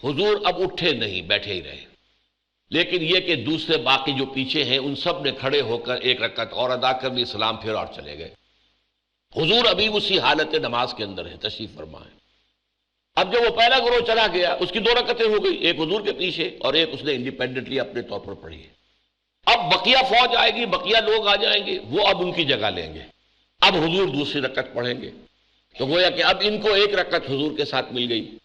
Speaker 3: حضور اب اٹھے نہیں، بیٹھے ہی رہے. لیکن یہ کہ دوسرے باقی جو پیچھے ہیں ان سب نے کھڑے ہو کر 1 رکعت اور ادا کر لی، سلام پھر اور چلے گئے. حضور ابھی اسی حالت نماز کے اندر ہے، تشریف فرما ہے. اب جب وہ پہلا گروہ چلا گیا، اس کی 2 رکعتیں ہو گئی، ایک حضور کے پیچھے اور ایک اس نے انڈیپینڈنٹلی اپنے طور پر پڑھی ہے. اب بقیہ فوج آئے گی، بقیہ لوگ آ جائیں گے، وہ اب ان کی جگہ لیں گے. اب حضور دوسری رکعت پڑھیں گے، تو گویا کہ اب ان کو 1 رکعت حضور کے ساتھ مل گئی.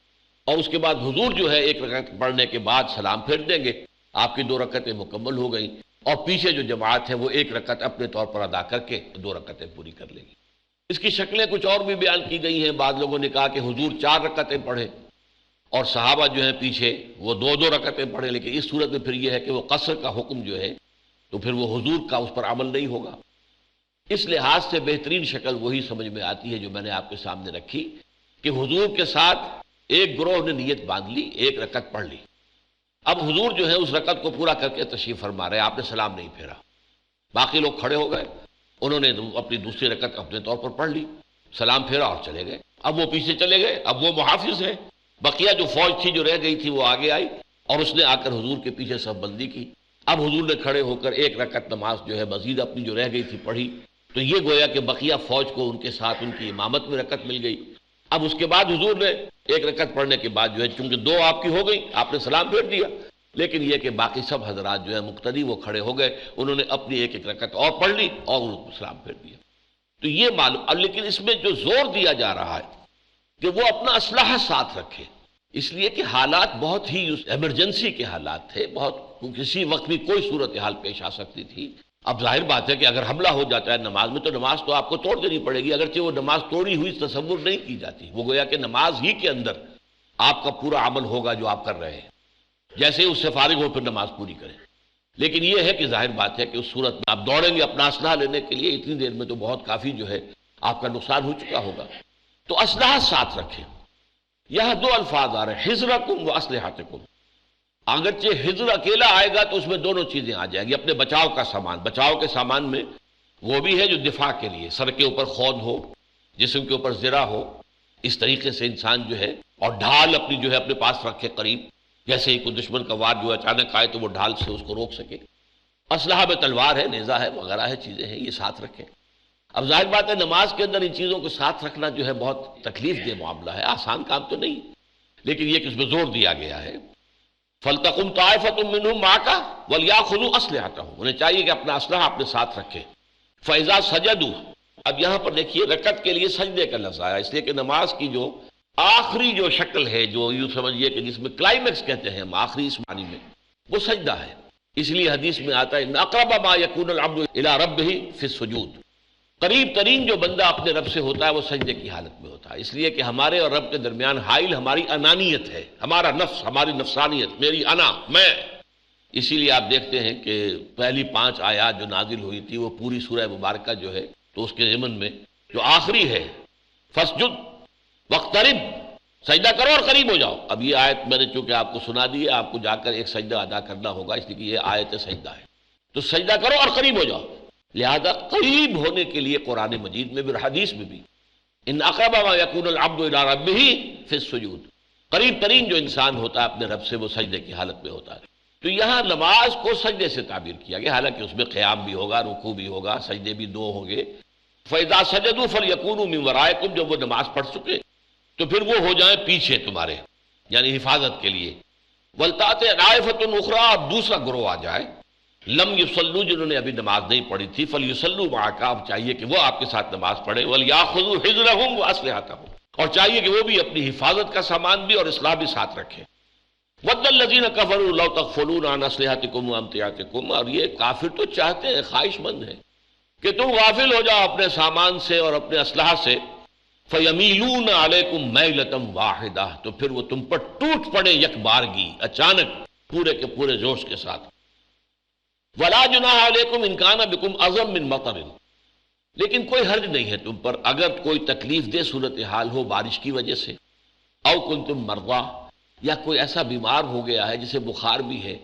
Speaker 3: اور اس کے بعد حضور جو ہے 1 رکعت پڑھنے کے بعد سلام پھیر دیں گے، آپ کی 2 رکعتیں مکمل ہو گئیں. اور پیچھے جو جماعت ہے وہ 1 رکعت اپنے طور پر ادا کر کے 2 رکعتیں پوری کر لے گی. اس کی شکلیں کچھ اور بھی بیان کی گئی ہیں. بعض لوگوں نے کہا کہ حضور 4 رکعتیں پڑھے اور صحابہ جو ہیں پیچھے وہ 2 رکعتیں پڑھے. لیکن اس صورت میں پھر یہ ہے کہ وہ قصر کا حکم جو ہے تو پھر وہ حضور کا اس پر عمل نہیں ہوگا. اس لحاظ سے بہترین شکل وہی سمجھ میں آتی ہے جو میں نے آپ کے سامنے رکھی کہ حضور کے ساتھ ایک گروہ نے نیت باندھ لی، 1 رکعت پڑھ لی. اب حضور جو ہے اس رکعت کو پورا کر کے تشریف فرما رہے، آپ نے سلام نہیں پھیرا. باقی لوگ کھڑے ہو گئے، انہوں نے اپنی دوسری رکعت اپنے طور پر پڑھ لی، سلام پھیرا اور چلے گئے. اب وہ پیچھے چلے گئے، اب وہ محافظ ہیں. بقیہ جو فوج تھی جو رہ گئی تھی وہ آگے آئی اور اس نے آ کر حضور کے پیچھے صف بندی کی. اب حضور نے کھڑے ہو کر 1 رکعت نماز جو ہے مزید اپنی جو رہ گئی تھی پڑھی. تو یہ گویا کہ بقیہ فوج کو ان کے ساتھ ان کی امامت میں رکعت مل گئی. اب اس کے بعد حضور نے 1 رکعت پڑھنے کے بعد جو ہے چونکہ 2 آپ کی ہو گئی، آپ نے سلام پھیر دیا. لیکن یہ کہ باقی سب حضرات جو ہے مقتدی وہ کھڑے ہو گئے، انہوں نے اپنی 1 رکعت اور پڑھ لی اور ان کو سلام پھیر دیا. تو یہ معلوم. لیکن اس میں جو زور دیا جا رہا ہے کہ وہ اپنا اسلحہ ساتھ رکھے، اس لیے کہ حالات بہت ہی ایمرجنسی کے حالات تھے، بہت کسی وقت بھی کوئی صورتحال پیش آ سکتی تھی. اب ظاہر بات ہے کہ اگر حملہ ہو جاتا ہے نماز میں تو نماز تو آپ کو توڑ دینی پڑے گی، اگرچہ وہ نماز توڑی ہوئی تصور نہیں کی جاتی، وہ گویا کہ نماز ہی کے اندر آپ کا پورا عمل ہوگا جو آپ کر رہے ہیں، جیسے اس سے فارغ ہو پھر نماز پوری کریں۔ لیکن یہ ہے کہ ظاہر بات ہے کہ اس صورت میں آپ دوڑیں گے اپنا اسلحہ لینے کے لیے، اتنی دیر میں تو بہت کافی جو ہے آپ کا نقصان ہو چکا ہوگا، تو اسلحہ ساتھ رکھیں۔ یہاں دو الفاظ آ رہے ہیں، حذرکم و اسلحتکم۔ اگرچہ حذر اکیلا آئے گا تو اس میں دونوں چیزیں آ جائیں گی، اپنے بچاؤ کا سامان، بچاؤ کے سامان میں وہ بھی ہے جو دفاع کے لیے، سر کے اوپر خود ہو، جسم کے اوپر زرہ ہو، اس طریقے سے انسان جو ہے، اور ڈھال اپنی جو ہے اپنے پاس رکھے قریب، جیسے ہی کوئی دشمن کا وار جو اچانک آئے تو وہ ڈھال سے اس کو روک سکے۔ اسلحہ میں تلوار ہے، نیزہ ہے، وغیرہ ہے، چیزیں ہیں، یہ ساتھ رکھیں۔ اب ظاہر بات ہے نماز کے اندر ان چیزوں کو ساتھ رکھنا جو ہے بہت تکلیف دہ معاملہ ہے، آسان کام تو نہیں، لیکن یہ کہ اس میں زور دیا گیا ہے۔ فَلْتَقُمْ طَائِفَةٌ مِّنْهُمْ مَعَكَ وَلْيَأْخُذُوا أَسْلِحَتَهُمْ، انہیں چاہیے کہ اپنا اسلحہ اپنے ساتھ رکھیں۔ فَإِذَا سَجَدُوا، اب یہاں پر دیکھیے رکعت کے لیے سجدے کا لفظ آیا، اس لیے کہ نماز کی جو آخری جو شکل ہے، جو یوں سمجھیے کہ جس میں کلائمیکس کہتے ہیں ہم، آخری اس معنی میں، وہ سجدہ ہے۔ اس لیے حدیث میں آتا ہے إِنَّ أَقْرَبَ مَا يَكُونُ الْعَبْدُ إِلَىٰ رَبِّهِ فِي السُّجُودِ، قریب ترین جو بندہ اپنے رب سے ہوتا ہے وہ سجدے کی حالت میں ہوتا ہے، اس لیے کہ ہمارے اور رب کے درمیان حائل ہماری انانیت ہے، ہمارا نفس، ہماری نفسانیت، میری انا، میں۔ اسی لیے آپ دیکھتے ہیں کہ پہلی 5 آیات جو نازل ہوئی تھی وہ پوری سورہ مبارکہ جو ہے تو اس کے ضمن میں جو آخری ہے فَاسْجُدْ وَاقْتَرِبْ، سجدہ کرو اور قریب ہو جاؤ۔ اب یہ آیت میں نے چونکہ آپ کو سنا دی ہے، آپ کو جا کر ایک سجدہ ادا کرنا ہوگا، اس لیے کہ یہ آیت سجدہ ہے، تو سجدہ کرو اور قریب ہو جاؤ۔ لہذا قریب ہونے کے لیے قرآن مجید میں بھی اور حدیث میں بھی ان اقرب ما یکون العبد الی ربہ فی السجود، قریب ترین جو انسان ہوتا ہے اپنے رب سے وہ سجدے کی حالت میں ہوتا ہے۔ تو یہاں نماز کو سجدے سے تعبیر کیا گیا، حالانکہ اس میں قیام بھی ہوگا، رکوع بھی ہوگا، سجدے بھی 2 ہوں گے۔ فَإِذَا سَجَدُوا فَلْيَكُونُوا مِنْ وَرَائِكُمْ، جب وہ نماز پڑھ چکے تو پھر وہ ہو جائیں پیچھے تمہارے، یعنی حفاظت کے لیے۔ وَلْتَأْتِ طَائِفَةٌ أُخْرَىٰ، اب دوسرا گروہ آ جائے، لم یصلوا، جنہوں نے ابھی نماز نہیں پڑھی تھی، فلیصلوا معک، اب چاہیے کہ وہ آپ کے ساتھ نماز پڑھیں، ولیاخذوا حذرهم واسلحتهم، اور چاہیے کہ وہ بھی اپنی حفاظت کا سامان بھی اور اسلحہ بھی ساتھ رکھیں۔ ود الذین کفروا لو تغفلون عن اسلحتکم وامتعاتکم، اور یہ کافر تو چاہتے ہیں، خواہش مند ہیں کہ تم غافل ہو جاؤ اپنے سامان سے اور اپنے اسلحہ سے، فیمیلون علیکم میلۃ واحدہ، تو پھر وہ تم پر ٹوٹ پڑے یک بارگی، اچانک، پورے کے پورے جوش کے ساتھ۔ وَلَا جُنَاحَ عَلَيْكُمْ إِنْ كَانَ بِكُمْ أَذًى مِّن مَطَرٍ، لیکن کوئی حرج نہیں ہے تم پر اگر کوئی تکلیف دہ صورتحال ہو بارش کی وجہ سے، او کنتم مرضی، یا کوئی ایسا بیمار ہو گیا ہے جسے بخار بھی ہے،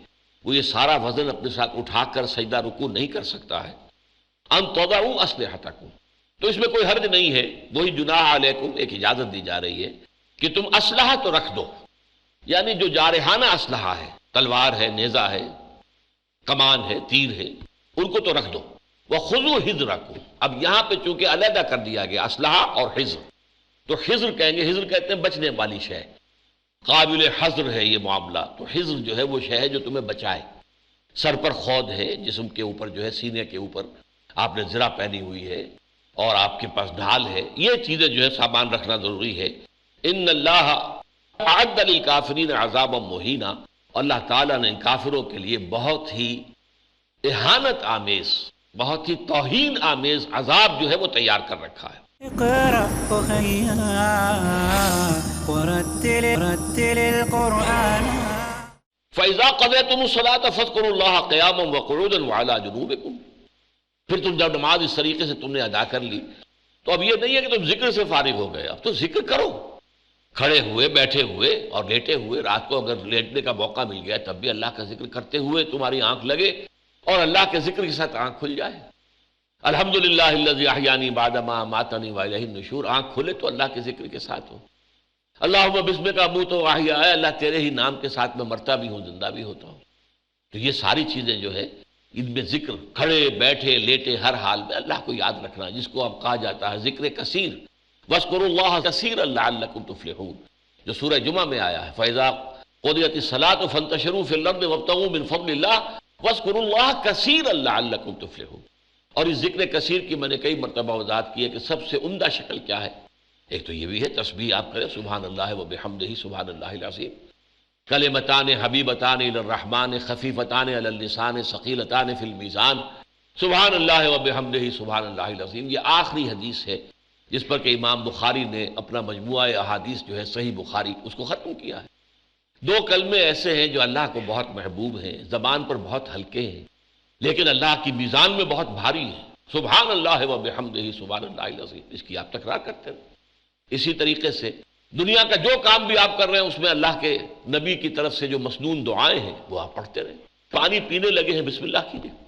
Speaker 3: وہ یہ سارا وزن اپنے ساتھ اٹھا کر سجدہ رکوع نہیں کر سکتا ہے، ان تضعوا اسلحتکم، تو اس میں کوئی حرج نہیں ہے، وہی جناح علیکم، ایک اجازت دی جا رہی ہے کہ تم اسلحہ تو رکھ دو، یعنی جو جارحانہ اسلحہ ہے، تلوار ہے، نیزہ ہے، کمان ہے، تیر ہے، ان کو تو رکھ دو۔ وَخُذُوا حِذْرَكُمْ، اب یہاں پہ چونکہ علیحدہ کر دیا گیا اسلحہ اور حذر، تو حذر کہیں گے، حذر کہتے ہیں بچنے والی شے، قابل حذر ہے یہ معاملہ، تو حذر جو ہے وہ شے ہے جو تمہیں بچائے۔ سر پر خود ہے، جسم کے اوپر جو ہے سینے کے اوپر آپ نے زرہ پہنی ہوئی ہے، اور آپ کے پاس ڈھال ہے، یہ چیزیں جو ہے سامان رکھنا ضروری ہے۔ ان اللہ اعد للکافرین عذابا مہینا، اللہ تعالیٰ نے ان کافروں کے لیے بہت ہی اہانت آمیز، بہت ہی توہین آمیز عذاب جو ہے وہ تیار کر رکھا ہے۔
Speaker 1: اقرأ أخيا ورتل القرآن۔
Speaker 3: فَإِذَا قَضَيْتُمُ الصَّلَاةَ فَاذْكُرُوا اللَّهَ قِيَامًا وَقُعُودًا وَعَلَىٰ جُنُوبِكُمْ، پھر تم جب نماز اس طریقے سے تم نے ادا کر لی تو اب یہ نہیں ہے کہ تم ذکر سے فارغ ہو گئے، اب تو ذکر کرو، کھڑے ہوئے، بیٹھے ہوئے اور لیٹے ہوئے، رات کو اگر لیٹنے کا موقع مل گیا تب بھی اللہ کا ذکر کرتے ہوئے تمہاری آنکھ لگے اور اللہ کے ذکر کے ساتھ آنکھ کھل جائے۔ الحمدللہ الذی احیانی بعد ما اماتنی والیہ النشور، آنکھ کھلے تو اللہ کے ذکر کے ساتھ ہو۔ اللہم بسمک اموت و احیا، اے اللہ تیرے ہی نام کے ساتھ میں مرتا بھی ہوں، زندہ بھی ہوتا ہوں۔ تو یہ ساری چیزیں جو ہے ان میں ذکر، کھڑے بیٹھے لیٹے ہر حال میں اللہ کو یاد رکھنا، جس کو اب کہا جاتا ہے ذکر کثیر، وَاذْكُرُوا اللَّهَ كَثِيرًا لَعَلَّكُمْ تُفْلِحُونَ، جو سورہ جمعہ میں آیا ہے، فَإِذَا قُضِيَتِ الصَّلَاةُ فَانتَشِرُوا فِي الْأَرْضِ وَابْتَغُوا مِنْ فَضْلِ اللَّهِ وَاذْكُرُوا اللَّهَ كَثِيرًا لَعَلَّكُمْ تُفْلِحُونَ۔ اور اس ذکر کثیر کی میں نے کئی مرتبہ وضاحت کی ہے کہ سب سے عمدہ شکل کیا ہے، ایک تو یہ بھی ہے تسبیح آپ کریں، سبحان اللہ وبحمدہ سبحان اللہ العظیم، کلمتان حبیبتان الی الرحمن خفیفتان علی اللسان ثقیلتان فی المیزان، سبحان اللہ و بحمدہ سبحان اللہ العظیم، یہ آخری حدیث ہے جس پر کہ امام بخاری نے اپنا مجموعہ احادیث جو ہے صحیح بخاری اس کو ختم کیا ہے۔ دو کلمے ایسے ہیں جو اللہ کو بہت محبوب ہیں، زبان پر بہت ہلکے ہیں، لیکن اللہ کی میزان میں بہت بھاری ہیں۔ سبحان اللہ و بحمدہ سبحان اللہ العظیم، اس کی آپ تکرار کرتے ہیں۔ اسی طریقے سے دنیا کا جو کام بھی آپ کر رہے ہیں اس میں اللہ کے نبی کی طرف سے جو مسنون دعائیں ہیں وہ آپ پڑھتے رہیں۔ پانی پینے لگے ہیں، بسم اللہ کیجیے۔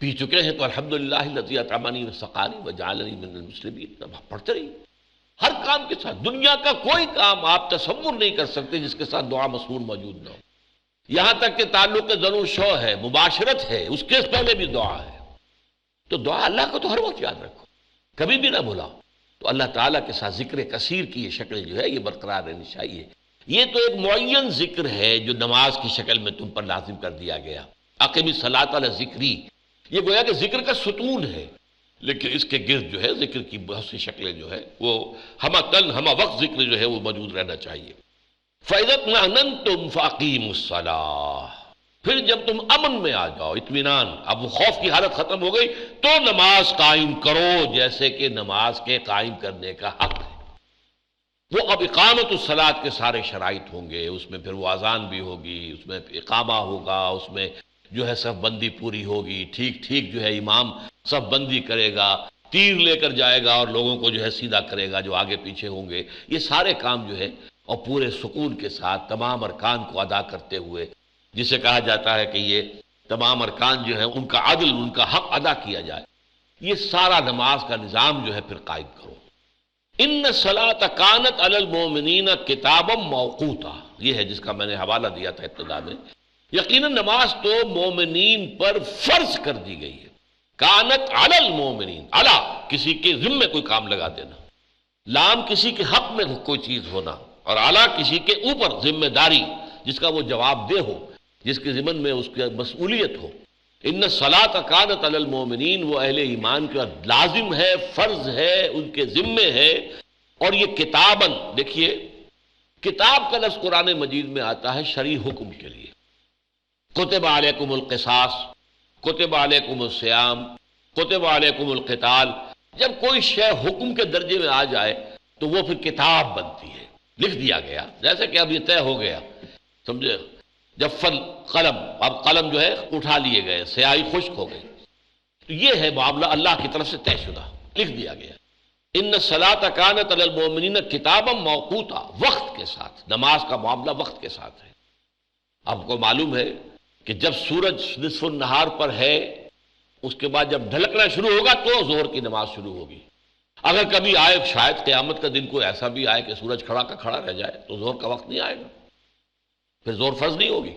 Speaker 3: پی چکے ہیں تو الحمدللہ الذی اطعمنی وسقانی وجعلنی من المسلمین، آپ پڑھتے رہیے۔ ہر کام کے ساتھ، دنیا کا کوئی کام آپ تصور نہیں کر سکتے جس کے ساتھ دعا مسنون موجود نہ ہو۔ یہاں تک کہ تعلق زن و شو ہے، مباشرت ہے، اس کے پہلے بھی دعا ہے۔ تو دعا اللہ کو تو ہر وقت یاد رکھو، کبھی بھی نہ بھلاؤ۔ تو اللہ تعالیٰ کے ساتھ ذکر کثیر کی یہ شکل جو ہے یہ برقرار رہنی چاہیے۔ یہ تو ایک معین ذکر ہے جو نماز کی شکل میں تم پر لازم کر دیا گیا۔ اقم الصلاۃ علی ذکری، یہ گویا کہ ذکر کا ستون ہے، لیکن اس کے گرد جو ہے ذکر کی بہت سی شکلیں جو ہے وہ ہمہ تن ہمہ وقت ذکر جو ہے وہ موجود رہنا چاہیے۔ فَإِذَا اطْمَأْنَنْتُمْ فَأَقِيمُوا الصَّلَاةَ، پھر جب تم امن میں آ جاؤ، اطمینان، اب وہ خوف کی حالت ختم ہو گئی تو نماز قائم کرو جیسے کہ نماز کے قائم کرنے کا حق ہے۔ وہ اب اقامت الصلاۃ کے سارے شرائط ہوں گے، اس میں پھر وہ اذان بھی ہوگی، اس میں اقامہ ہوگا، اس میں جو ہے صف بندی پوری ہوگی، ٹھیک ٹھیک جو ہے امام صف بندی کرے گا، تیر لے کر جائے گا اور لوگوں کو جو ہے سیدھا کرے گا جو آگے پیچھے ہوں گے۔ یہ سارے کام جو ہے اور پورے سکون کے ساتھ تمام ارکان کو ادا کرتے ہوئے، جسے کہا جاتا ہے کہ یہ تمام ارکان جو ہیں ان کا عدل، ان کا حق ادا کیا جائے، یہ سارا نماز کا نظام جو ہے پھر قائم کرو۔ ان الصلاۃ کانت علی المؤمنین کتابا موقوتا، یہ ہے جس کا میں نے حوالہ دیا تھا ابتدا میں۔ یقیناً نماز تو مومنین پر فرض کر دی گئی ہے۔ کانت علی المؤمنین، علی کسی کے ذمے کوئی کام لگا دینا، لام کسی کے حق میں کوئی چیز ہونا، اور علی کسی کے اوپر ذمہ داری جس کا وہ جواب دہ ہو، جس کے ذمن میں اس کی مسئولیت ہو۔ ان الصلاۃ کانت علی المؤمنین، وہ اہل ایمان کے لازم ہے، فرض ہے، ان کے ذمے ہے۔ اور یہ کتاباً، دیکھیے کتاب کا لفظ قرآن مجید میں آتا ہے شرعی حکم کے لیے۔ کتب علیکم القصاص، کتب علیکم الصیام، کتب علیکم القتال، جب کوئی شے حکم کے درجے میں آ جائے تو وہ پھر کتاب بنتی ہے، لکھ دیا گیا، جیسے کہ اب یہ طے ہو گیا، سمجھے؟ جب فل قلم، اب قلم جو ہے اٹھا لیے گئے، سیاہی خشک ہو گئی، تو یہ ہے معاملہ اللہ کی طرف سے طے شدہ، لکھ دیا گیا۔ ان الصلاۃ کانت علی المؤمنین کتابا موقوتا، وقت کے ساتھ، نماز کا معاملہ وقت کے ساتھ ہے۔ آپ کو معلوم ہے کہ جب سورج نصف النہار پر ہے، اس کے بعد جب ڈھلکنا شروع ہوگا تو ظہر کی نماز شروع ہوگی۔ اگر کبھی آئے شاید قیامت کا دن کوئی ایسا بھی آئے کہ سورج کھڑا کا کھڑا رہ جائے تو ظہر کا وقت نہیں آئے گا، پھر ظہر فرض نہیں ہوگی۔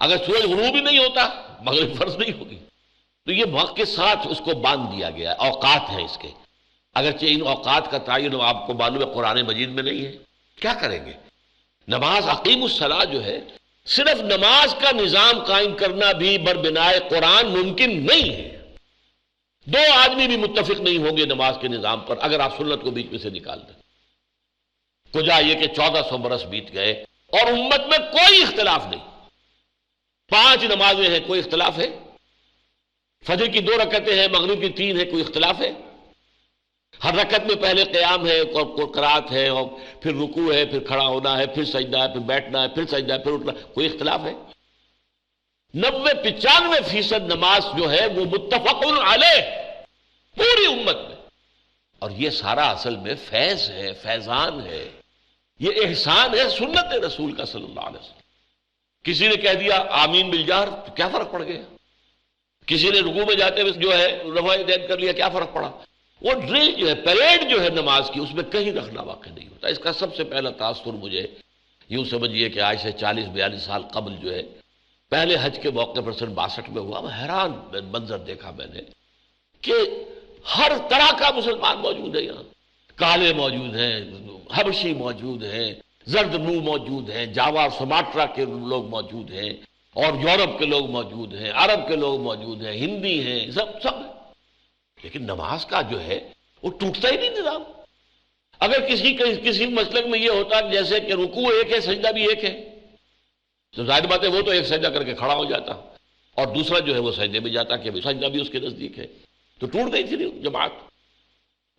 Speaker 3: اگر سورج غروب ہی نہیں ہوتا، مغرب فرض نہیں ہوگی۔ تو یہ وقت کے ساتھ اس کو باندھ دیا گیا، اوقات ہیں اس کے، اگرچہ ان اوقات کا تعین آپ کو معلوم ہے قرآن مجید میں نہیں ہے۔ کیا کریں گے؟ نماز اقیم الصلاۃ جو ہے، صرف نماز کا نظام قائم کرنا بھی بربنائے قرآن ممکن نہیں ہے۔ دو آدمی بھی متفق نہیں ہوں گے نماز کے نظام پر اگر آپ سنت کو بیچ میں سے نکال دیں۔ کجا یہ کہ 1400 برس بیت گئے اور امت میں کوئی اختلاف نہیں، 5 نمازیں ہیں، کوئی اختلاف ہے؟ فجر کی 2 رکعتیں ہیں، مغرب کی 3 ہیں، کوئی اختلاف ہے؟ ہر رکعت میں پہلے قیام ہے اور قرات ہے اور پھر رکوع ہے، پھر کھڑا ہونا ہے، پھر سجدہ ہے، پھر بیٹھنا ہے، پھر سجدہ ہے، پھر اٹھنا، کوئی اختلاف ہے؟ 90-95% نماز جو ہے وہ متفق علیہ پوری امت میں۔ اور یہ سارا اصل میں فیض ہے، فیضان ہے، یہ احسان ہے سنت رسول کا صلی اللہ علیہ وسلم۔ کسی نے کہہ دیا آمین بالجہر تو کیا فرق پڑ گیا؟ کسی نے رکوع میں جاتے ہوئے جو ہے رفع یدین کر لیا، کیا فرق پڑا؟ وہ ڈرل جو ہے، پریڈ جو ہے نماز کی، اس میں کہیں رکھنا واقع نہیں ہوتا۔ اس کا سب سے پہلا تاثر مجھے یوں سمجھیے کہ آج سے 40-42 سال قبل جو ہے پہلے حج کے موقع پر سن 62 میں ہوا، میں حیران منظر دیکھا میں نے کہ ہر طرح کا مسلمان موجود ہے یہاں، کالے موجود ہیں، حبشی موجود ہیں، زرد منہ موجود ہیں، جاوا اور سماٹرا کے لوگ موجود ہیں، اور یورپ کے لوگ موجود ہیں، عرب کے لوگ موجود ہیں، ہندی ہیں، سب۔ لیکن نماز کا جو ہے وہ ٹوٹتا ہی نہیں نظام۔ اگر کسی مسلک میں یہ ہوتا جیسے کہ رکوع ایک ہے، سجدہ بھی ایک ہے، تو ظاہر بات ہے وہ تو ایک سجدہ کر کے کھڑا ہو جاتا، اور دوسرا جو ہے وہ سجدے میں جاتا کہ سجدہ بھی اس کے نزدیک ہے. تو ٹوٹ گئی تھی جماعت.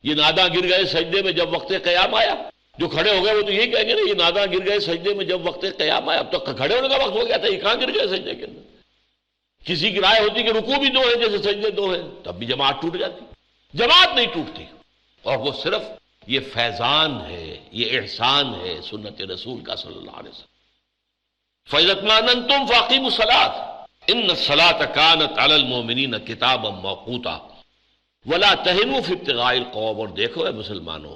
Speaker 3: یہ ناداں گر گئے سجدے میں جب وقت قیام آیا. جو کھڑے ہو گئے وہ تو یہی کہیں گے نا، یہ ناداں گر گئے سجدے میں جب وقت قیام آیا. اب تو کھڑے ہونے کا وقت ہو گیا تھا، یہ کہاں گر گئے سجدے کے اندر؟ کسی کی رائے ہوتی کہ رکوع بھی 2 ہیں جیسے سجدے 2 ہیں، تب بھی جماعت ٹوٹ جاتی. جماعت نہیں ٹوٹتی، اور وہ صرف یہ فیضان ہے، یہ احسان ہے سنت رسول کا صلی اللہ علیہ وسلم. فَإِذَا اطْمَأْنَنْتُمْ فَأَقِيمُوا الصَّلَاةَ إِنَّ الصَّلَاةَ كَانَتْ عَلَى الْمُؤْمِنِينَ كِتَابًا مَوْقُوتًا وَلَا تَهِنُوا فِي ابْتِغَاءِ الْقَوْمِ. اور دیکھو اے مسلمانوں،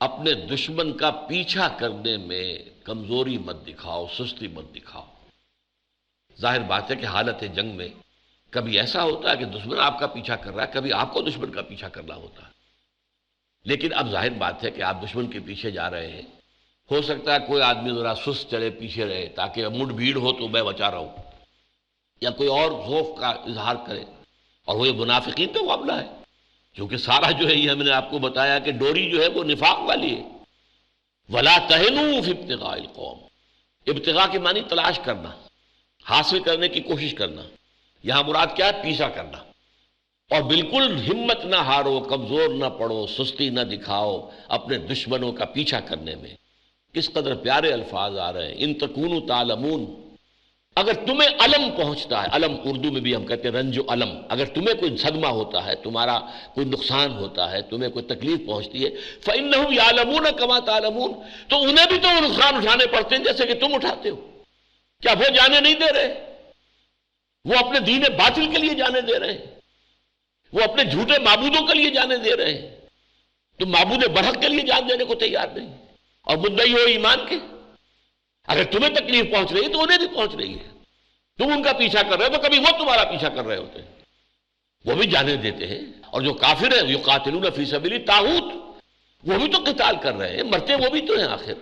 Speaker 3: اپنے دشمن کا پیچھا کرنے میں کمزوری مت دکھاؤ، سستی مت دکھاؤ. ظاہر بات ہے کہ حالت جنگ میں کبھی ایسا ہوتا ہے کہ دشمن آپ کا پیچھا کر رہا ہے، کبھی آپ کو دشمن کا پیچھا کرنا ہوتا ہے. لیکن اب ظاہر بات ہے کہ آپ دشمن کے پیچھے جا رہے ہیں، ہو سکتا ہے کوئی آدمی ذرا سست چلے پیچھے رہے تاکہ مڈ بھیڑ ہو تو میں بچا رہا ہوں، یا کوئی اور ذوف کا اظہار کرے. اور وہ یہ منافقین کا معاملہ ہے، کیونکہ سارا جو ہے یہ ہم نے آپ کو بتایا کہ ڈوری جو ہے وہ نفاق والی ہے. وَلَا تَهِنُوا فِي ابْتِغَاءِ الْقَوْمِ. ابتغاء کے معنی تلاش کرنا، حاصل کرنے کی کوشش کرنا. یہاں مراد کیا ہے؟ پیچھا کرنا. اور بالکل ہمت نہ ہارو، کمزور نہ پڑو، سستی نہ دکھاؤ اپنے دشمنوں کا پیچھا کرنے میں. کس قدر پیارے الفاظ آ رہے ہیں. ان تکونوا تعلمون. اگر تمہیں علم پہنچتا ہے، علم اردو میں بھی ہم کہتے ہیں رنج و علم، اگر تمہیں کوئی صدمہ ہوتا ہے، تمہارا کوئی نقصان ہوتا ہے، تمہیں کوئی تکلیف پہنچتی ہے، فَإِنَّهُمْ يَعْلَمُونَ كَمَا تَعْلَمُونَ. تو انہیں بھی تو وہ نقصان اٹھانے پڑتے ہیں جیسے کہ تم اٹھاتے ہو. کیا وہ جانے نہیں دے رہے؟ وہ اپنے دین باطل کے لیے جانے دے رہے ہیں، وہ اپنے جھوٹے معبودوں کے لیے جانے دے رہے ہیں. تم معبود برحق کے لیے جان دینے کو تیار نہیں، اور مدعی ہو ایمان کے. اگر تمہیں تکلیف پہنچ رہی ہے تو انہیں بھی پہنچ رہی ہے. تم ان کا پیچھا کر رہے ہو تو کبھی وہ تمہارا پیچھا کر رہے ہوتے ہیں، وہ بھی جانے دیتے ہیں. اور جو کافر ہیں یقاتلون فی سبیل الطاغوت، وہ بھی تو قتال کر رہے ہیں، مرتے وہ بھی تو ہیں. آخر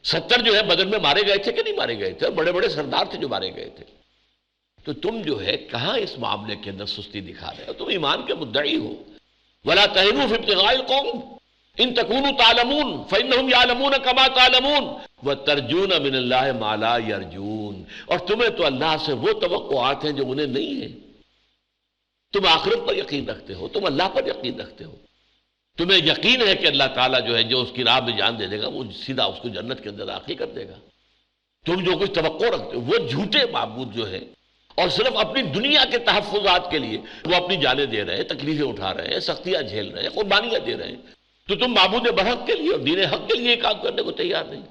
Speaker 3: 70 جو ہے بدر میں مارے گئے تھے کہ نہیں مارے گئے تھے؟ بڑے بڑے سردار تھے جو مارے گئے تھے. تو تم جو ہے کہاں اس معاملے کے اندر سستی دکھا رہے ہو؟ تم ایمان کے مدعی ہو. وَلَا تَهِنُوا فِي ابْتِغَاءِ الْقَوْمِ إِن تَكُونُوا تَعْلَمُونَ فَإِنَّهُمْ يَعْلَمُونَ كَمَا تَعْلَمُونَ وَتَرْجُونَ مِنَ اللَّهِ مَا لَا يَرْجُونَ. اور تمہیں تو اللہ سے وہ توقعات ہیں جو انہیں نہیں ہیں. تم آخرت پر یقین رکھتے ہو، تم اللہ پر یقین رکھتے ہو، تمہیں یقین ہے کہ اللہ تعالیٰ جو ہے جو اس کی راہ میں جان دے دے گا وہ سیدھا اس کو جنت کے اندر داخل کر دے گا. تم جو کچھ توقع رکھتے ہو، وہ جھوٹے معبود جو ہے اور صرف اپنی دنیا کے تحفظات کے لیے وہ اپنی جانیں دے رہے ہیں، تکلیفیں اٹھا رہے ہیں، سختیاں جھیل رہے ہیں، قربانیاں دے رہے ہیں. تو تم معبود برحق کے لیے اور دین حق کے لیے کام کرنے کو تیار نہیں.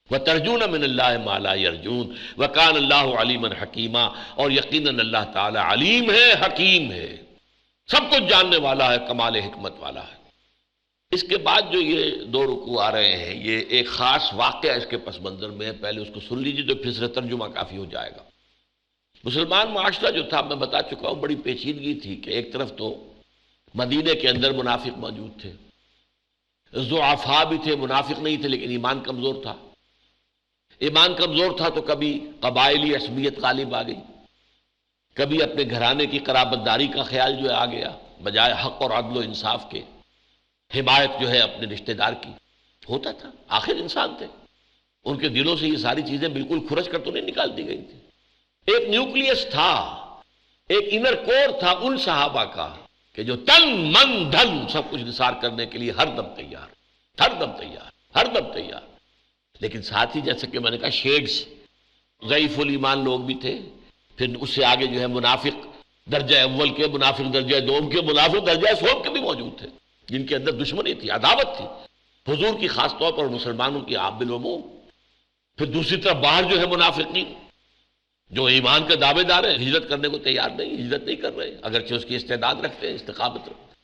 Speaker 3: وَتَرْجُونَ مِنَ اللَّهِ مَا لَا يَرْجُونَ وَكَانَ اللَّهُ عَلِيمًا حَكِيمًا. اور یقیناً اللہ تعالی علیم ہے، حکیم ہے، سب کچھ جاننے والا ہے، کمال حکمت والا ہے. اس کے بعد جو یہ 2 رکوع آ رہے ہیں، یہ ایک خاص واقعہ اس کے پس منظر میں ہے. پہلے اس کو سن لیجیے تو پھر سے ترجمہ کافی ہو جائے گا. مسلمان معاشرہ جو تھا، میں بتا چکا ہوں، بڑی پیچیدگی تھی کہ ایک طرف تو مدینے کے اندر منافق موجود تھے، ضعفاء بھی تھے، منافق نہیں تھے لیکن ایمان کمزور تھا. ایمان کمزور تھا تو کبھی قبائلی عصبیت غالب آ گئی، کبھی اپنے گھرانے کی قرابت داری کا خیال جو ہے آ گیا، بجائے حق اور عدل و انصاف کے حمایت جو ہے اپنے رشتہ دار کی ہوتا تھا. آخر انسان تھے، ان کے دلوں سے یہ ساری چیزیں بالکل کھرچ کر تو نہیں نکال دی گئی تھی. ایک نیوکلیس تھا، ایک انر کور تھا ان صحابہ کا کہ جو تن من دھن سب کچھ نثار کرنے کے لیے ہر دم تیار، ہر دم تیار، ہر دم تیار. لیکن ساتھ ہی جیسے کہ میں نے کہا شیڈز، ضعیف الایمان لوگ بھی تھے. پھر اس سے آگے جو ہے منافق درجہ اول کے، منافق درجہ دوم کے، منافق درجہ سوم کے بھی موجود تھے، جن کے اندر دشمنی تھی، عداوت تھی حضور کی، خاص طور پر مسلمانوں کی عام بالعموم. پھر دوسری طرف باہر جو ہے منافقین جو ایمان کے دعوے دار ہیں، ہجرت کرنے کو تیار نہیں، ہجرت نہیں کر رہے اگرچہ اس کی استعداد رکھتے ہیں، استقامت رکھتے ہیں.